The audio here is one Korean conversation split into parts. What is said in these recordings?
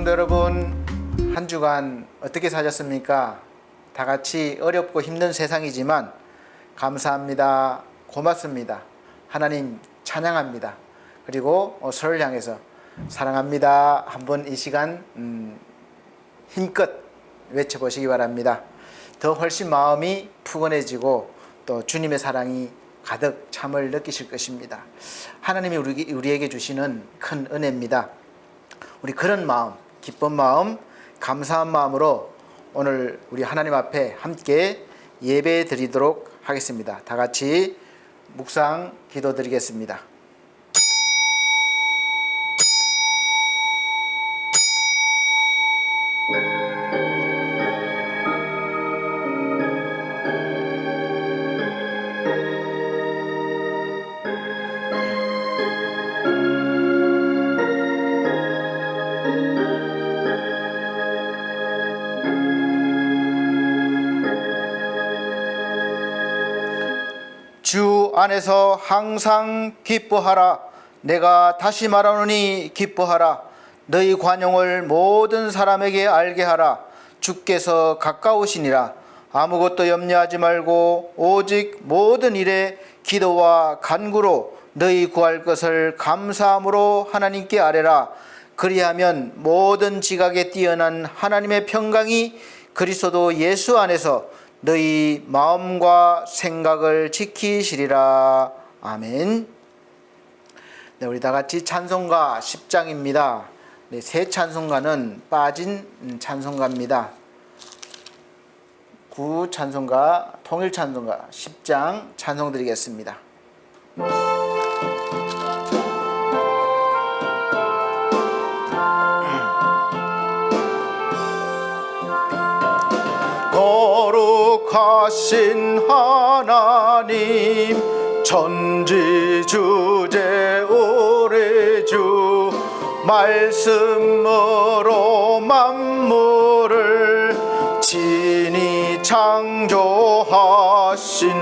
성도 여러분, 한 주간 어떻게 사셨습니까? 다 같이 어렵고 힘든 세상이지만 감사합니다, 고맙습니다, 하나님 찬양합니다, 그리고 서로를 향해서 사랑합니다 한번 이 시간 힘껏 외쳐보시기 바랍니다. 더 훨씬 마음이 푸근해지고 또 주님의 사랑이 가득 참을 느끼실 것입니다. 하나님이 우리에게 주시는 큰 은혜입니다. 우리 그런 마음, 기쁜 마음, 감사한 마음으로 오늘 우리 하나님 앞에 함께 예배 드리도록 하겠습니다. 다 같이 묵상 기도 드리겠습니다. 주 안에서 항상 기뻐하라. 내가 다시 말하노니 기뻐하라. 너희 관용을 모든 사람에게 알게 하라. 주께서 가까우시니라. 아무것도 염려하지 말고 오직 모든 일에 기도와 간구로 너희 구할 것을 감사함으로 하나님께 아뢰라. 그리하면 모든 지각에 뛰어난 하나님의 평강이 그리스도 예수 안에서 너희 마음과 생각을 지키시리라. 아멘. 네, 우리 다 같이 찬송가 10장입니다. 네, 새 찬송가는 빠진 찬송가입니다. 구 찬송가, 통일 찬송가 10장 찬송 드리겠습니다. 거룩하신 하나님, 천지주제 오래주, 말씀으로 만물을 친히 창조하신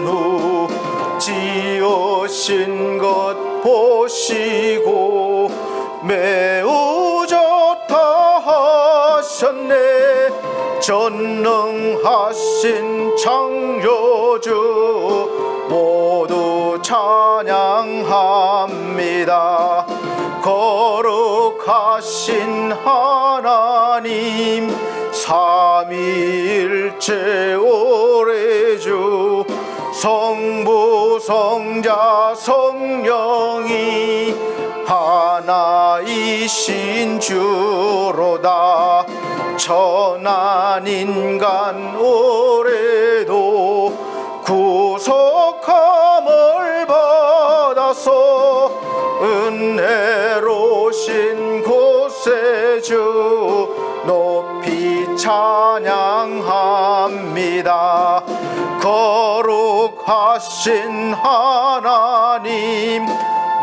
후 지으신 것 보시고 매우 좋다 하셨네. 전능하신 창조주 모두 찬양합니다. 거룩하신 하나님, 삼위일체 오래주, 성부 성자 성령이 하나이신 주로다. 천한 인간 오래도 구속함을 받아서 은혜로신 구세주 높이 찬양합니다. 거룩하신 하나님,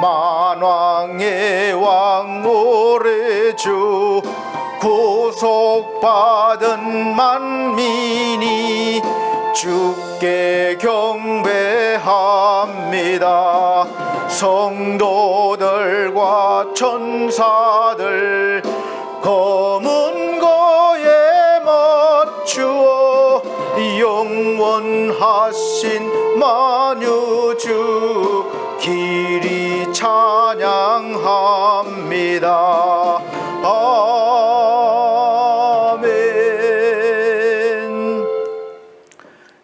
만왕의 왕 오래주, 구속받은 만민이 주께 경배합니다. 성도들과 천사들 검은 거에 맞추어 영원하신 만유주 길이 찬양합니다. 아멘.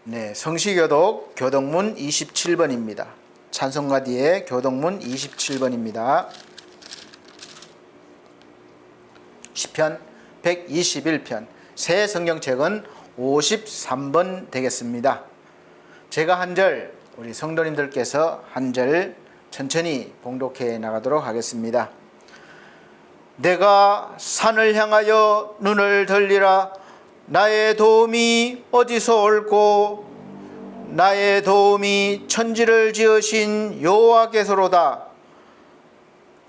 네, 성시교독 교독문 27번입니다. 찬송가 뒤에 교독문 27번입니다. 시편 121편, 새 성경책은 53번 되겠습니다. 제가 한 절, 우리 성도님들께서 한 절 천천히 봉독해 나가도록 하겠습니다. 내가 산을 향하여 눈을 들리라. 나의 도움이 어디서 올꼬? 나의 도움이 천지를 지으신 여호와께서로다.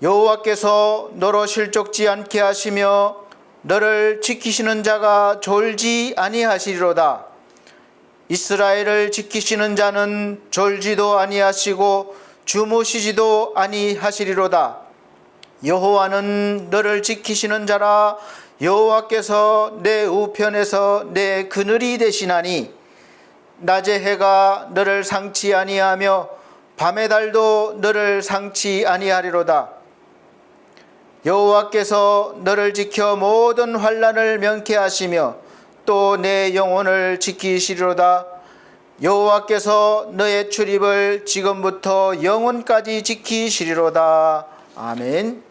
여호와께서 너로 실족지 않게 하시며 너를 지키시는 자가 졸지 아니하시리로다. 이스라엘을 지키시는 자는 졸지도 아니하시고 주무시지도 아니하시리로다. 여호와는 너를 지키시는 자라. 여호와께서 내 우편에서 내 그늘이 되시나니 낮의 해가 너를 상치 아니하며 밤의 달도 너를 상치 아니하리로다. 여호와께서 너를 지켜 모든 환난을 면케하시며 또 내 영혼을 지키시리로다. 여호와께서 너의 출입을 지금부터 영원까지 지키시리로다. 아멘.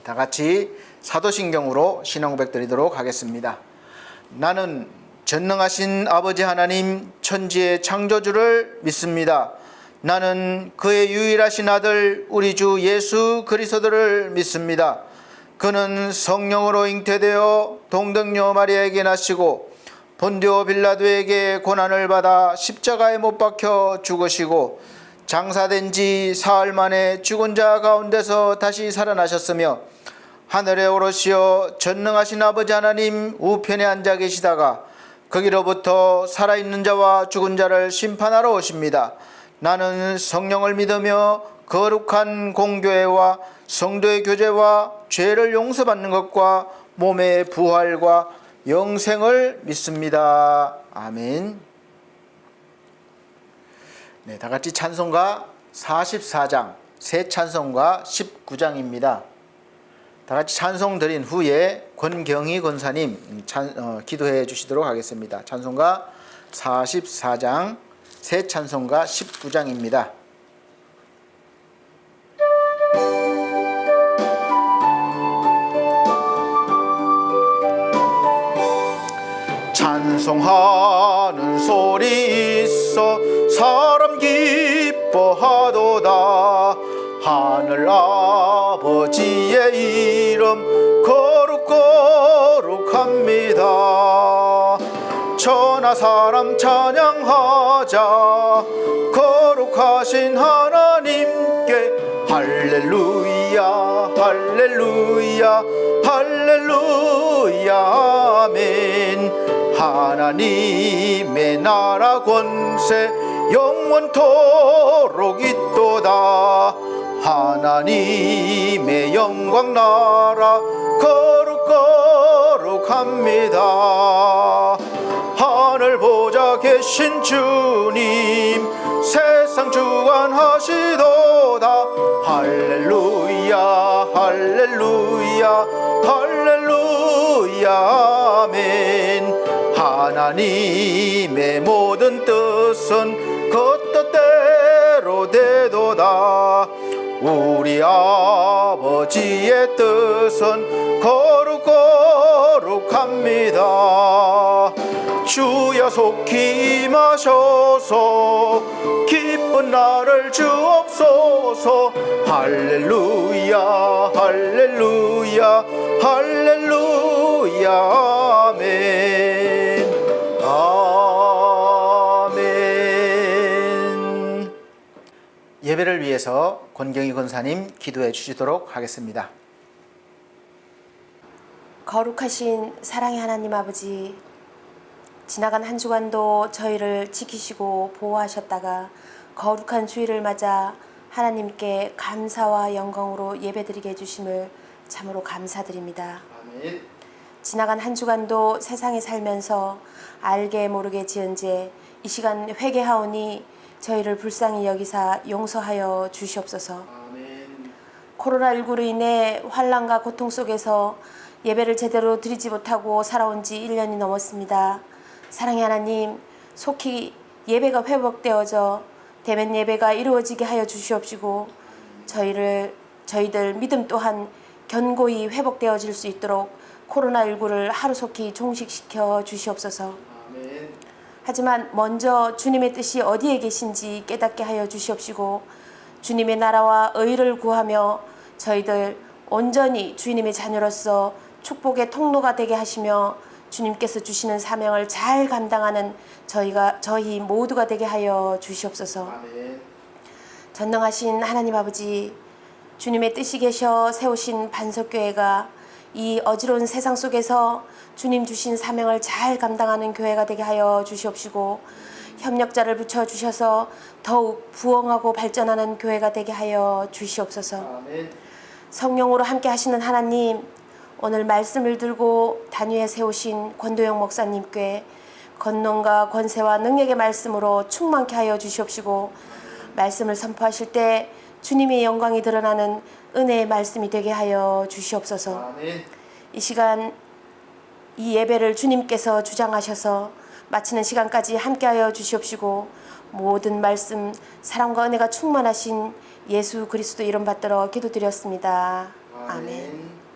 다 같이 사도신경으로 신앙고백 드리도록 하겠습니다. 나는 전능하신 아버지 하나님 천지의 창조주를 믿습니다. 나는 그의 유일하신 아들 우리 주 예수 그리스도를 믿습니다. 그는 성령으로 잉태되어 동정녀 마리아에게 나시고 본디오 빌라도에게 고난을 받아 십자가에 못 박혀 죽으시고 장사된 지 사흘 만에 죽은 자 가운데서 다시 살아나셨으며 하늘에 오르시어 전능하신 아버지 하나님 우편에 앉아 계시다가 거기로부터 살아있는 자와 죽은 자를 심판하러 오십니다. 나는 성령을 믿으며 거룩한 공교회와 성도의 교제와 죄를 용서받는 것과 몸의 부활과 영생을 믿습니다. 아멘. 네, 다 같이 찬송가 44장, 새 찬송가 19장입니다. 다 같이 찬송 드린 후에 권경희 권사님 기도해 주시도록 하겠습니다. 찬송가 44장, 새 찬송가 19장입니다. 찬송하는 소리 있어 사람 기뻐하도다. 하늘 아버지의 이름 거룩거룩합니다. 천하 사람 찬양하자. 거룩하신 하나님께 할렐루야 할렐루야 할렐루야 아멘. 하나님의 나라 권세 영원토록 있도다. 하나님의 영광 나라 거룩거룩합니다. 하늘 보좌 계신 주님 세상 주관하시도다. 할렐루야 할렐루야 할렐루야 아멘. 하나님의 모든 뜻은 그 뜻대로 되도다. 우리 아버지의 뜻은 거룩거룩합니다. 주여 속히 임하셔서 기쁜 날을 주옵소서. 할렐루야 할렐루야 할렐루야 아멘. 아멘. 예배를 위해서 권경희 권사님 기도해 주시도록 하겠습니다. 거룩하신 사랑의 하나님 아버지, 지나간 한 주간도 저희를 지키시고 보호하셨다가 거룩한 주일을 맞아 하나님께 감사와 영광으로 예배드리게 해주심을 참으로 감사드립니다. 아멘. 지나간 한 주간도 세상에 살면서 알게 모르게 지은 죄, 이 시간 회개하오니 저희를 불쌍히 여기사 용서하여 주시옵소서. 아멘. 코로나19로 인해 환난과 고통 속에서 예배를 제대로 드리지 못하고 살아온 지 1년이 넘었습니다. 사랑의 하나님, 속히 예배가 회복되어져 대면 예배가 이루어지게 하여 주시옵시고 저희들 믿음 또한 견고히 회복되어질 수 있도록 코로나19를 하루속히 종식시켜 주시옵소서. 아멘. 하지만 먼저 주님의 뜻이 어디에 계신지 깨닫게 하여 주시옵시고 주님의 나라와 의를 구하며 저희들 온전히 주님의 자녀로서 축복의 통로가 되게 하시며 주님께서 주시는 사명을 잘 감당하는 저희 모두가 되게 하여 주시옵소서. 아멘. 전능하신 하나님 아버지, 주님의 뜻이 계셔 세우신 반석교회가 이 어지러운 세상 속에서 주님 주신 사명을 잘 감당하는 교회가 되게 하여 주시옵시고 협력자를 붙여주셔서 더욱 부흥하고 발전하는 교회가 되게 하여 주시옵소서. 아멘. 성령으로 함께 하시는 하나님, 오늘 말씀을 들고 단위에 세우신 권도영 목사님께 권능과 권세와 능력의 말씀으로 충만케 하여 주시옵시고 말씀을 선포하실 때 주님의 영광이 드러나는 은혜의 말씀이 되게 하여 주시옵소서. 아멘. 이 시간 이 예배를 주님께서 주장하셔서 마치는 시간까지 함께하여 주시옵시고 모든 말씀 사랑과 은혜가 충만하신 예수 그리스도 이름 받들어 기도드렸습니다. 아멘.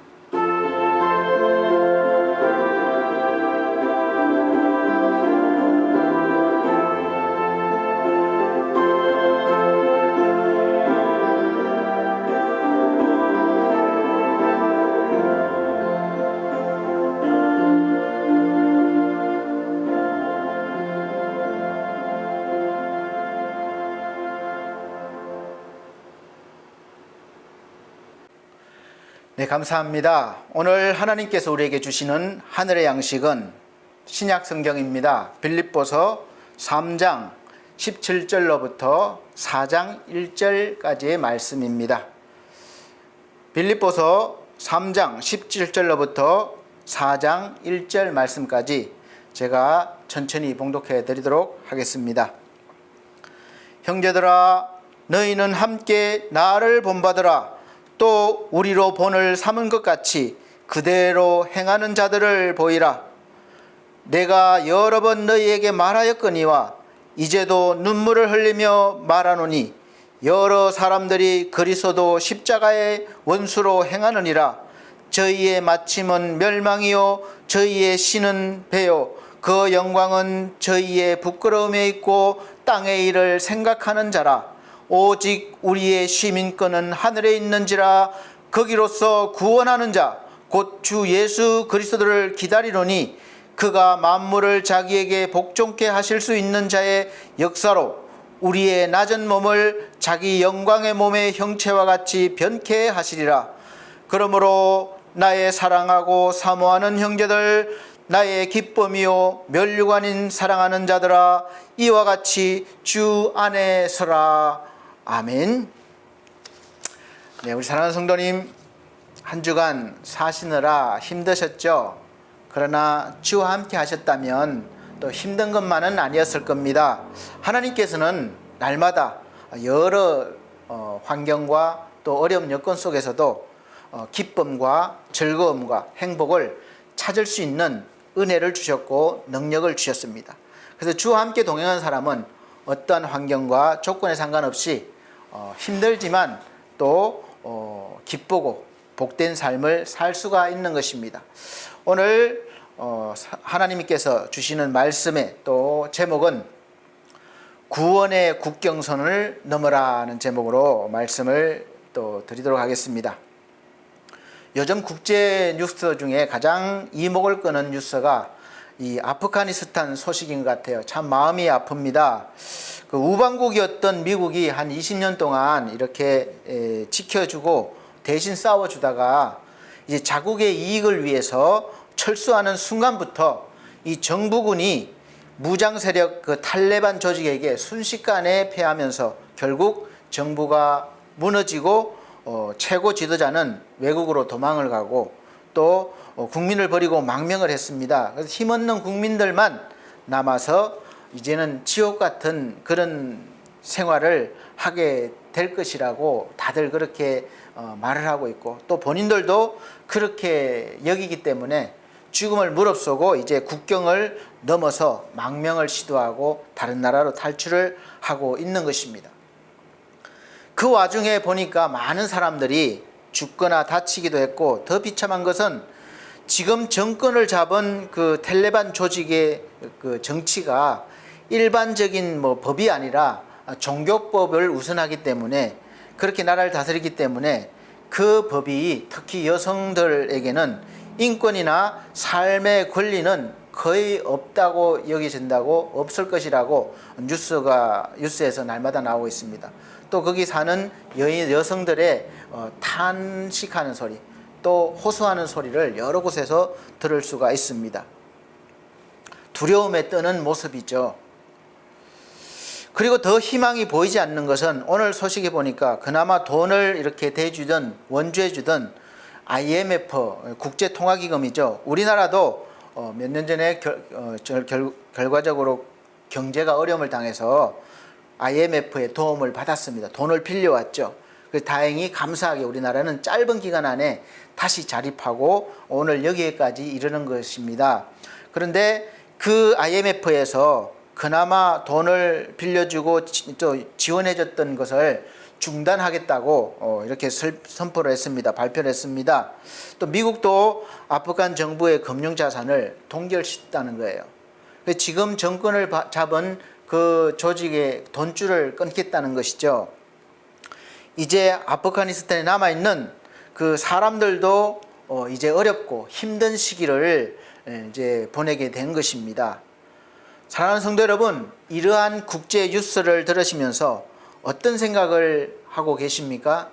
네, 감사합니다. 오늘 하나님께서 우리에게 주시는 하늘의 양식은 신약 성경입니다. 빌립보서 3장 17절로부터 4장 1절까지의 말씀입니다. 빌립보서 3장 17절로부터 4장 1절 말씀까지 제가 천천히 봉독해 드리도록 하겠습니다. 형제들아, 너희는 함께 나를 본받으라. 또 우리로 본을 삼은 것 같이 그대로 행하는 자들을 보이라. 내가 여러 번 너희에게 말하였거니와 이제도 눈물을 흘리며 말하노니 여러 사람들이 그리스도 십자가의 원수로 행하느니라. 저희의 마침은 멸망이요 저희의 신은 배요 그 영광은 저희의 부끄러움에 있고 땅의 일을 생각하는 자라. 오직 우리의 시민권은 하늘에 있는지라. 거기로서 구원하는 자 곧 주 예수 그리스도를 기다리노니 그가 만물을 자기에게 복종케 하실 수 있는 자의 역사로 우리의 낮은 몸을 자기 영광의 몸의 형체와 같이 변케 하시리라. 그러므로 나의 사랑하고 사모하는 형제들, 나의 기쁨이요 면류관인 사랑하는 자들아, 이와 같이 주 안에 서라. 아멘. 네, 우리 사랑하는 성도님, 한 주간 사시느라 힘드셨죠? 그러나 주와 함께 하셨다면 또 힘든 것만은 아니었을 겁니다. 하나님께서는 날마다 여러 환경과 또 어려운 여건 속에서도 기쁨과 즐거움과 행복을 찾을 수 있는 은혜를 주셨고 능력을 주셨습니다. 그래서 주와 함께 동행하는 사람은 어떠한 환경과 조건에 상관없이 힘들지만 또 기쁘고 복된 삶을 살 수가 있는 것입니다. 오늘 하나님께서 주시는 말씀의 또 제목은 구원의 국경선을 넘어라는 제목으로 말씀을 또 드리도록 하겠습니다. 요즘 국제 뉴스 중에 가장 이목을 끄는 뉴스가 이 아프가니스탄 소식인 것 같아요. 참 마음이 아픕니다. 그 우방국이었던 미국이 한 20년 동안 이렇게 지켜주고 대신 싸워주다가 이제 자국의 이익을 위해서 철수하는 순간부터 이 정부군이 무장 세력 그 탈레반 조직에게 순식간에 패하면서 결국 정부가 무너지고 최고 지도자는 외국으로 도망을 가고 또 국민을 버리고 망명을 했습니다. 그래서 힘없는 국민들만 남아서 이제는 지옥 같은 그런 생활을 하게 될 것이라고 다들 그렇게 말을 하고 있고 또 본인들도 그렇게 여기기 때문에 죽음을 무릅쓰고 이제 국경을 넘어서 망명을 시도하고 다른 나라로 탈출을 하고 있는 것입니다. 그 와중에 보니까 많은 사람들이 죽거나 다치기도 했고 더 비참한 것은 지금 정권을 잡은 그 탈레반 조직의 그 정치가 일반적인 법이 아니라 종교법을 우선하기 때문에 그렇게 나라를 다스리기 때문에 그 법이 특히 여성들에게는 인권이나 삶의 권리는 거의 없다고 여겨진다고 없을 것이라고 뉴스에서 날마다 나오고 있습니다. 또 거기 사는 여성들의 탄식하는 소리 또 호소하는 소리를 여러 곳에서 들을 수가 있습니다. 두려움에 떠는 모습이죠. 그리고 더 희망이 보이지 않는 것은 오늘 소식에 보니까 그나마 돈을 이렇게 대주든 원주해주든 IMF 국제통화기금이죠. 우리나라도 몇 년 전에 결과적으로 경제가 어려움을 당해서 IMF의 도움을 받았습니다. 돈을 빌려왔죠. 그래서 다행히 감사하게 우리나라는 짧은 기간 안에 다시 자립하고 오늘 여기에까지 이르는 것입니다. 그런데 그 IMF에서 그나마 돈을 빌려주고 또 지원해줬던 것을 중단하겠다고 이렇게 선포를 했습니다. 발표를 했습니다. 또 미국도 아프간 정부의 금융자산을 동결시켰다는 거예요. 지금 정권을 잡은 그 조직의 돈줄을 끊겠다는 것이죠. 이제 아프가니스탄에 남아있는 그 사람들도 이제 어렵고 힘든 시기를 이제 보내게 된 것입니다. 사랑하는 성도 여러분, 이러한 국제 뉴스를 들으시면서 어떤 생각을 하고 계십니까?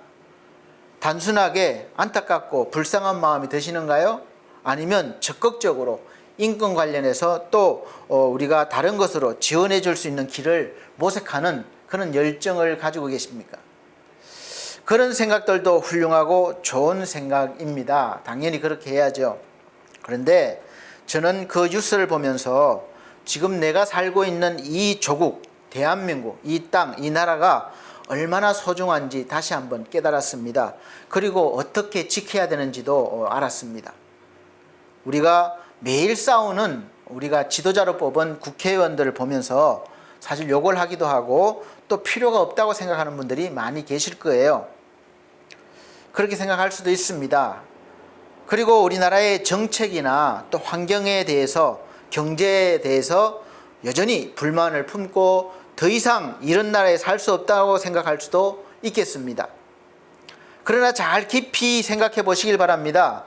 단순하게 안타깝고 불쌍한 마음이 드시는가요? 아니면 적극적으로 인권 관련해서 또 우리가 다른 것으로 지원해 줄 수 있는 길을 모색하는 그런 열정을 가지고 계십니까? 그런 생각들도 훌륭하고 좋은 생각입니다. 당연히 그렇게 해야죠. 그런데 저는 그 뉴스를 보면서 지금 내가 살고 있는 이 조국, 대한민국, 이 땅, 이 나라가 얼마나 소중한지 다시 한번 깨달았습니다. 그리고 어떻게 지켜야 되는지도 알았습니다. 우리가 매일 싸우는 우리가 지도자로 뽑은 국회의원들을 보면서 사실 욕을 하기도 하고 또 필요가 없다고 생각하는 분들이 많이 계실 거예요. 그렇게 생각할 수도 있습니다. 그리고 우리나라의 정책이나 또 환경에 대해서 경제에 대해서 여전히 불만을 품고 더 이상 이런 나라에 살 수 없다고 생각할 수도 있겠습니다. 그러나 잘 깊이 생각해 보시길 바랍니다.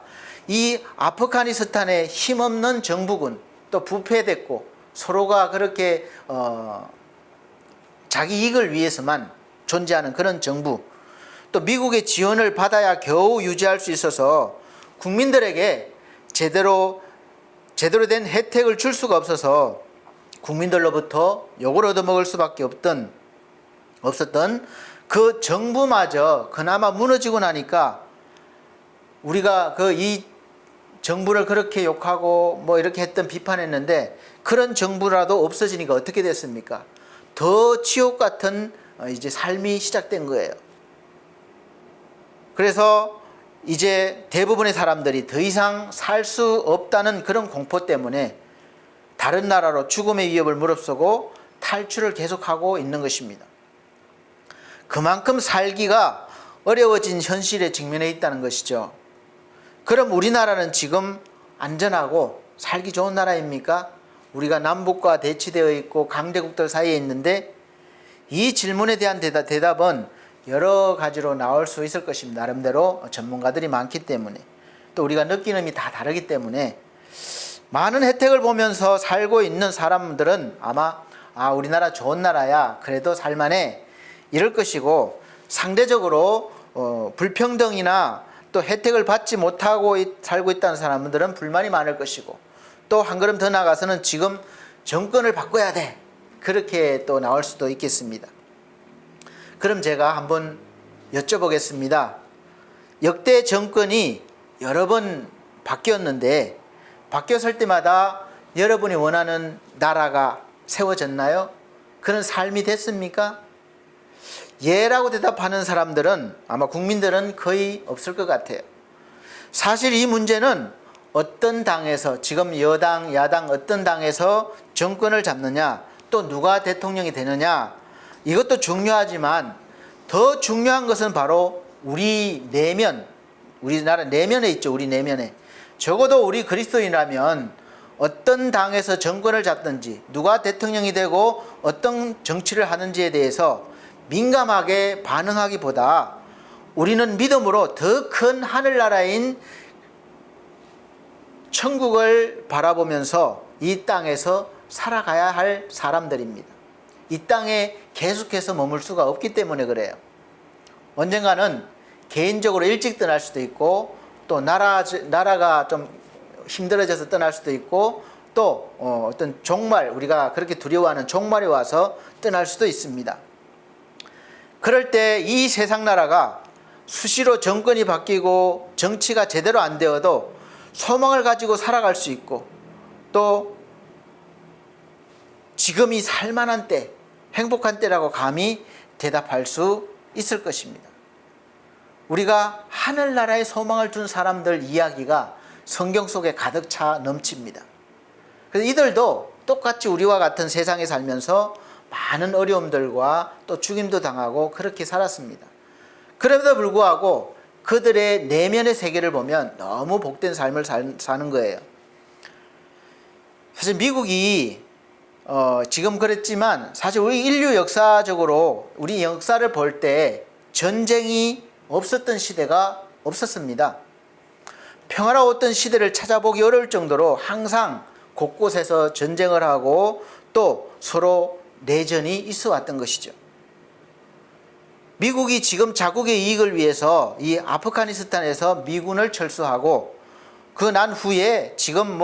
이 아프가니스탄의 힘없는 정부군, 또 부패됐고 서로가 그렇게 자기 이익을 위해서만 존재하는 그런 정부, 또 미국의 지원을 받아야 겨우 유지할 수 있어서 국민들에게 제대로 된 혜택을 줄 수가 없어서 국민들로부터 욕을 얻어먹을 수밖에 없었던 그 정부마저 그나마 무너지고 나니까 우리가 이 정부를 그렇게 욕하고 뭐 이렇게 했던 비판했는데 그런 정부라도 없어지니까 어떻게 됐습니까? 더 지옥 같은 이제 삶이 시작된 거예요. 그래서 이제 대부분의 사람들이 더 이상 살 수 없다는 그런 공포 때문에 다른 나라로 죽음의 위협을 무릅쓰고 탈출을 계속하고 있는 것입니다. 그만큼 살기가 어려워진 현실에 직면해 있다는 것이죠. 그럼 우리나라는 지금 안전하고 살기 좋은 나라입니까? 우리가 남북과 대치되어 있고 강대국들 사이에 있는데 이 질문에 대한 대답은 여러 가지로 나올 수 있을 것입니다. 나름대로 전문가들이 많기 때문에 또 우리가 느끼는 점이 다 다르기 때문에 많은 혜택을 보면서 살고 있는 사람들은 아마 우리나라 좋은 나라야 그래도 살만해 이럴 것이고 상대적으로 불평등이나 또 혜택을 받지 못하고 살고 있다는 사람들은 불만이 많을 것이고 또 한 걸음 더 나아가서는 지금 정권을 바꿔야 돼 그렇게 또 나올 수도 있겠습니다. 그럼 제가 한번 여쭤보겠습니다. 역대 정권이 여러 번 바뀌었는데 바뀌었을 때마다 여러분이 원하는 나라가 세워졌나요? 그런 삶이 됐습니까? 예라고 대답하는 사람들은 아마 국민들은 거의 없을 것 같아요. 사실 이 문제는 어떤 당에서 지금 여당, 야당 어떤 당에서 정권을 잡느냐 또 누가 대통령이 되느냐 이것도 중요하지만 더 중요한 것은 바로 우리 내면, 우리나라 내면에 있죠. 우리 내면에. 적어도 우리 그리스도인이라면 어떤 당에서 정권을 잡든지 누가 대통령이 되고 어떤 정치를 하는지에 대해서 민감하게 반응하기보다 우리는 믿음으로 더 큰 하늘나라인 천국을 바라보면서 이 땅에서 살아가야 할 사람들입니다. 이 땅에 계속해서 머물 수가 없기 때문에 그래요. 언젠가는 개인적으로 일찍 떠날 수도 있고 또 나라가 좀 힘들어져서 떠날 수도 있고 또 어떤 종말, 우리가 그렇게 두려워하는 종말이 와서 떠날 수도 있습니다. 그럴 때 이 세상 나라가 수시로 정권이 바뀌고 정치가 제대로 안 되어도 소망을 가지고 살아갈 수 있고 또 지금이 살만한 때, 행복한 때라고 감히 대답할 수 있을 것입니다. 우리가 하늘나라에 소망을 둔 사람들 이야기가 성경 속에 가득 차 넘칩니다. 그래서 이들도 똑같이 우리와 같은 세상에 살면서 많은 어려움들과 또 죽임도 당하고 그렇게 살았습니다. 그럼에도 불구하고 그들의 내면의 세계를 보면 너무 복된 삶을 사는 거예요. 사실 미국이 지금 그랬지만 사실 우리 인류 역사적으로 우리 역사를 볼 때 전쟁이 없었던 시대가 없었습니다. 평화로웠던 시대를 찾아보기 어려울 정도로 항상 곳곳에서 전쟁을 하고 또 서로 내전이 있어 왔던 것이죠. 미국이 지금 자국의 이익을 위해서 이 아프가니스탄에서 미군을 철수하고 그 난 후에 지금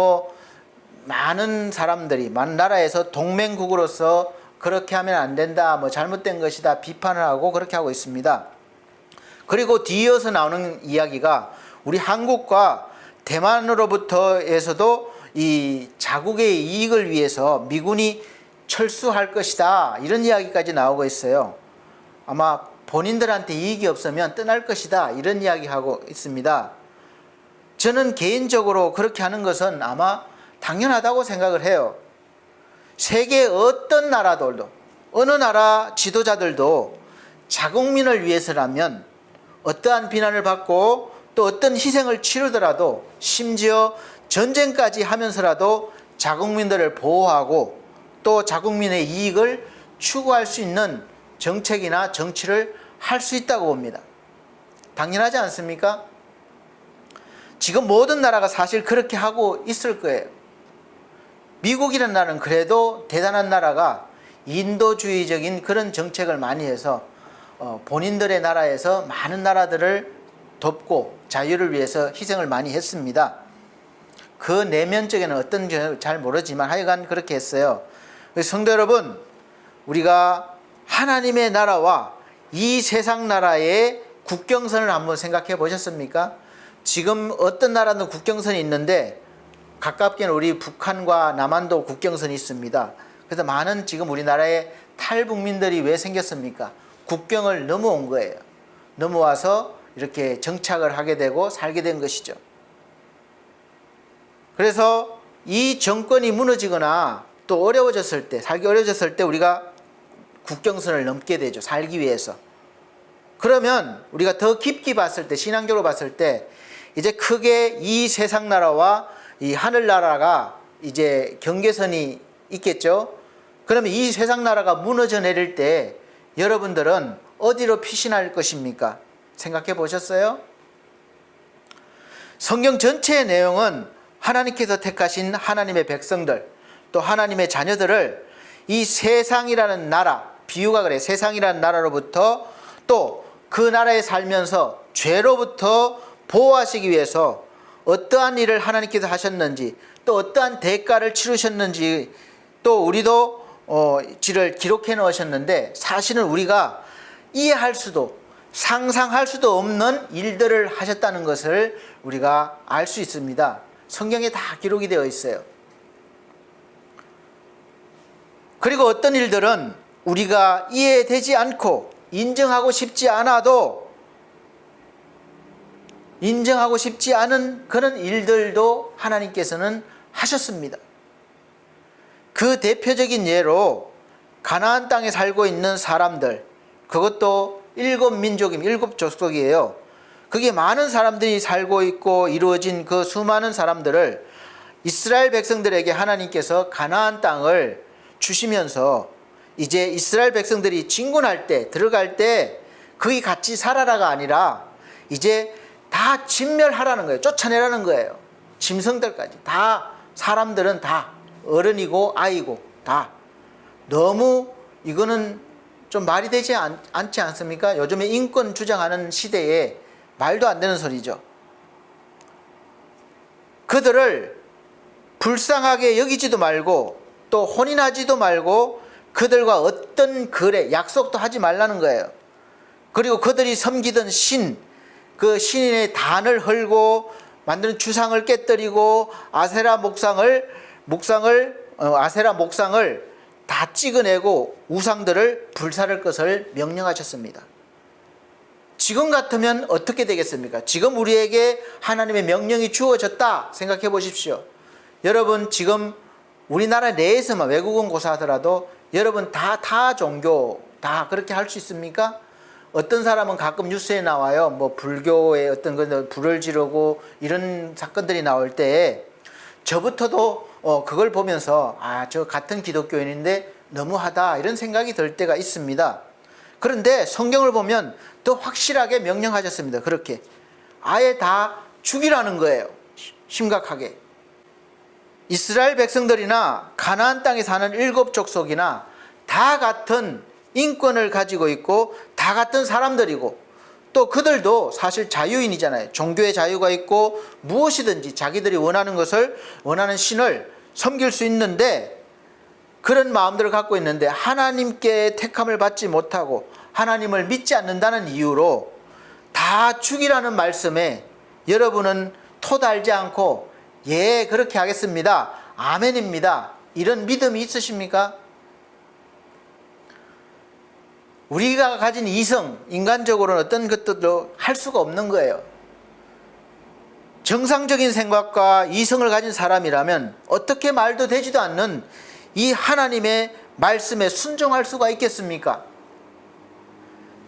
많은 사람들이 많은 나라에서 동맹국으로서 그렇게 하면 안 된다, 잘못된 것이다 비판을 하고 그렇게 하고 있습니다. 그리고 뒤이어서 나오는 이야기가 우리 한국과 대만으로부터에서도 이 자국의 이익을 위해서 미군이 철수할 것이다 이런 이야기까지 나오고 있어요. 아마 본인들한테 이익이 없으면 떠날 것이다 이런 이야기하고 있습니다. 저는 개인적으로 그렇게 하는 것은 아마 당연하다고 생각을 해요. 세계 어떤 나라들도 어느 나라 지도자들도 자국민을 위해서라면 어떠한 비난을 받고 또 어떤 희생을 치르더라도 심지어 전쟁까지 하면서라도 자국민들을 보호하고 또 자국민의 이익을 추구할 수 있는 정책이나 정치를 할 수 있다고 봅니다. 당연하지 않습니까? 지금 모든 나라가 사실 그렇게 하고 있을 거예요. 미국이라는 나라는 그래도 대단한 나라가 인도주의적인 그런 정책을 많이 해서 본인들의 나라에서 많은 나라들을 돕고 자유를 위해서 희생을 많이 했습니다. 그 내면적에는 어떤지 잘 모르지만 하여간 그렇게 했어요. 성도 여러분, 우리가 하나님의 나라와 이 세상 나라의 국경선을 한번 생각해 보셨습니까? 지금 어떤 나라는 국경선이 있는데 가깝게는 우리 북한과 남한도 국경선이 있습니다. 그래서 많은 지금 우리나라의 탈북민들이 왜 생겼습니까? 국경을 넘어온 거예요. 넘어와서 이렇게 정착을 하게 되고 살게 된 것이죠. 그래서 이 정권이 무너지거나 또 어려워졌을 때, 살기 어려워졌을 때 우리가 국경선을 넘게 되죠. 살기 위해서. 그러면 우리가 더 깊게 봤을 때, 신앙적으로 봤을 때 이제 크게 이 세상 나라와 이 하늘나라가 이제 경계선이 있겠죠. 그러면 이 세상 나라가 무너져 내릴 때 여러분들은 어디로 피신할 것입니까? 생각해 보셨어요? 성경 전체의 내용은 하나님께서 택하신 하나님의 백성들, 또 하나님의 자녀들을 이 세상이라는 나라, 비유가 그래, 세상이라는 나라로부터 또 그 나라에 살면서 죄로부터 보호하시기 위해서 어떠한 일을 하나님께서 하셨는지, 또 어떠한 대가를 치르셨는지, 또 우리도 지를 기록해 놓으셨는데 사실은 우리가 이해할 수도 상상할 수도 없는 일들을 하셨다는 것을 우리가 알 수 있습니다. 성경에 다 기록이 되어 있어요. 그리고 어떤 일들은 우리가 이해되지 않고 인정하고 싶지 않아도 인정하고 싶지 않은 그런 일들도 하나님께서는 하셨습니다. 그 대표적인 예로 가나안 땅에 살고 있는 사람들, 그것도 7민족이에요. 7족속이에요. 그게 많은 사람들이 살고 있고 이루어진 그 수많은 사람들을 이스라엘 백성들에게 하나님께서 가나안 땅을 주시면서 이제 이스라엘 백성들이 진군할 때, 들어갈 때 거기 같이 살아라가 아니라 이제 다 진멸하라는 거예요. 쫓아내라는 거예요. 짐승들까지 다, 사람들은 다, 어른이고 아이고 다. 너무 이거는 좀 말이 되지 않지 않습니까? 요즘에 인권 주장하는 시대에 말도 안 되는 소리죠. 그들을 불쌍하게 여기지도 말고 또 혼인하지도 말고 그들과 어떤 거래, 약속도 하지 말라는 거예요. 그리고 그들이 섬기던 신, 그 신인의 단을 헐고 만드는 주상을 깨뜨리고 아세라 목상을 다 찍어내고 우상들을 불사를 것을 명령하셨습니다. 지금 같으면 어떻게 되겠습니까? 지금 우리에게 하나님의 명령이 주어졌다 생각해 보십시오. 여러분 지금 우리나라 내에서만 외국은 고사하더라도 여러분 다 종교 다 그렇게 할 수 있습니까? 어떤 사람은 가끔 뉴스에 나와요. 뭐 불교의 어떤 거 불을 지르고 이런 사건들이 나올 때 저부터도 그걸 보면서 저 같은 기독교인인데 너무하다 이런 생각이 들 때가 있습니다. 그런데 성경을 보면 더 확실하게 명령하셨습니다. 그렇게 아예 다 죽이라는 거예요. 심각하게. 이스라엘 백성들이나 가나안 땅에 사는 7 족속이나 다 같은 인권을 가지고 있고 다 같은 사람들이고 또 그들도 사실 자유인이잖아요. 종교의 자유가 있고 무엇이든지 자기들이 원하는 것을 원하는 신을 섬길 수 있는데 그런 마음들을 갖고 있는데 하나님께 택함을 받지 못하고 하나님을 믿지 않는다는 이유로 다 죽이라는 말씀에 여러분은 토달지 않고 예 그렇게 하겠습니다. 아멘입니다. 이런 믿음이 있으십니까? 우리가 가진 이성, 인간적으로는 어떤 것들도 할 수가 없는 거예요. 정상적인 생각과 이성을 가진 사람이라면 어떻게 말도 되지도 않는 이 하나님의 말씀에 순종할 수가 있겠습니까?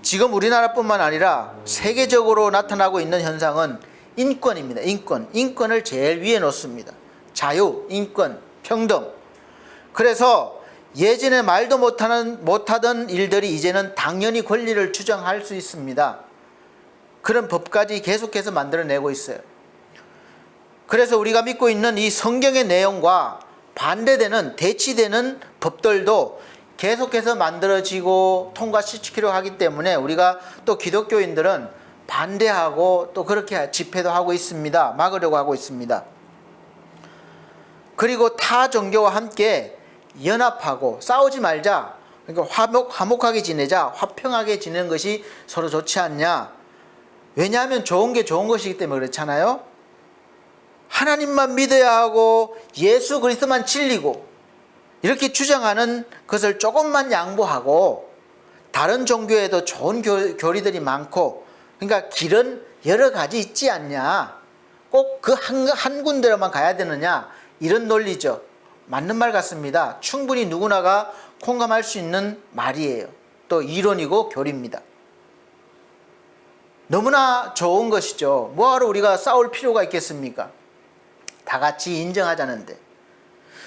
지금 우리나라뿐만 아니라 세계적으로 나타나고 있는 현상은 인권입니다. 인권을 제일 위에 놓습니다. 자유, 인권, 평등. 그래서 예전에 말도 못하던 일들이 이제는 당연히 권리를 주장할 수 있습니다. 그런 법까지 계속해서 만들어내고 있어요. 그래서 우리가 믿고 있는 이 성경의 내용과 반대되는 대치되는 법들도 계속해서 만들어지고 통과시키려고 하기 때문에 우리가 또 기독교인들은 반대하고 또 그렇게 집회도 하고 있습니다. 막으려고 하고 있습니다. 그리고 타 종교와 함께 연합하고 싸우지 말자. 그러니까 화목하게 지내자. 화평하게 지내는 것이 서로 좋지 않냐. 왜냐하면 좋은 게 좋은 것이기 때문에 그렇잖아요. 하나님만 믿어야 하고 예수 그리스도만 진리고 이렇게 주장하는 것을 조금만 양보하고 다른 종교에도 좋은 교리들이 많고 그러니까 길은 여러 가지 있지 않냐. 꼭 그 한 군데로만 가야 되느냐. 이런 논리죠. 맞는 말 같습니다. 충분히 누구나가 공감할 수 있는 말이에요. 또 이론이고 교리입니다. 너무나 좋은 것이죠. 뭐하러 우리가 싸울 필요가 있겠습니까? 다 같이 인정하자는데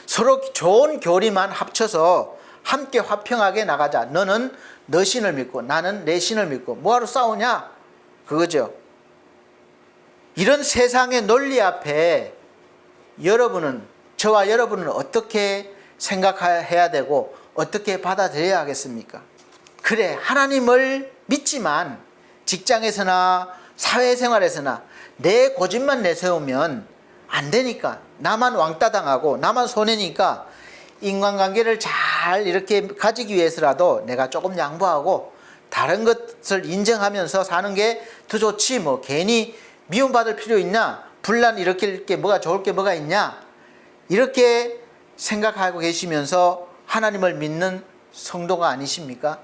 서로 좋은 교리만 합쳐서 함께 화평하게 나가자. 너는 너 신을 믿고 나는 내 신을 믿고 뭐하러 싸우냐? 그거죠. 이런 세상의 논리 앞에 저와 여러분은 어떻게 생각해야 되고 어떻게 받아들여야 하겠습니까? 그래, 하나님을 믿지만 직장에서나 사회생활에서나 내 고집만 내세우면 안 되니까 나만 왕따 당하고 나만 손해니까 인간관계를 잘 이렇게 가지기 위해서라도 내가 조금 양보하고 다른 것을 인정하면서 사는 게 더 좋지 뭐 괜히 미움받을 필요 있냐? 분란 일으킬 게 뭐가 좋을 게 뭐가 있냐? 이렇게 생각하고 계시면서 하나님을 믿는 성도가 아니십니까?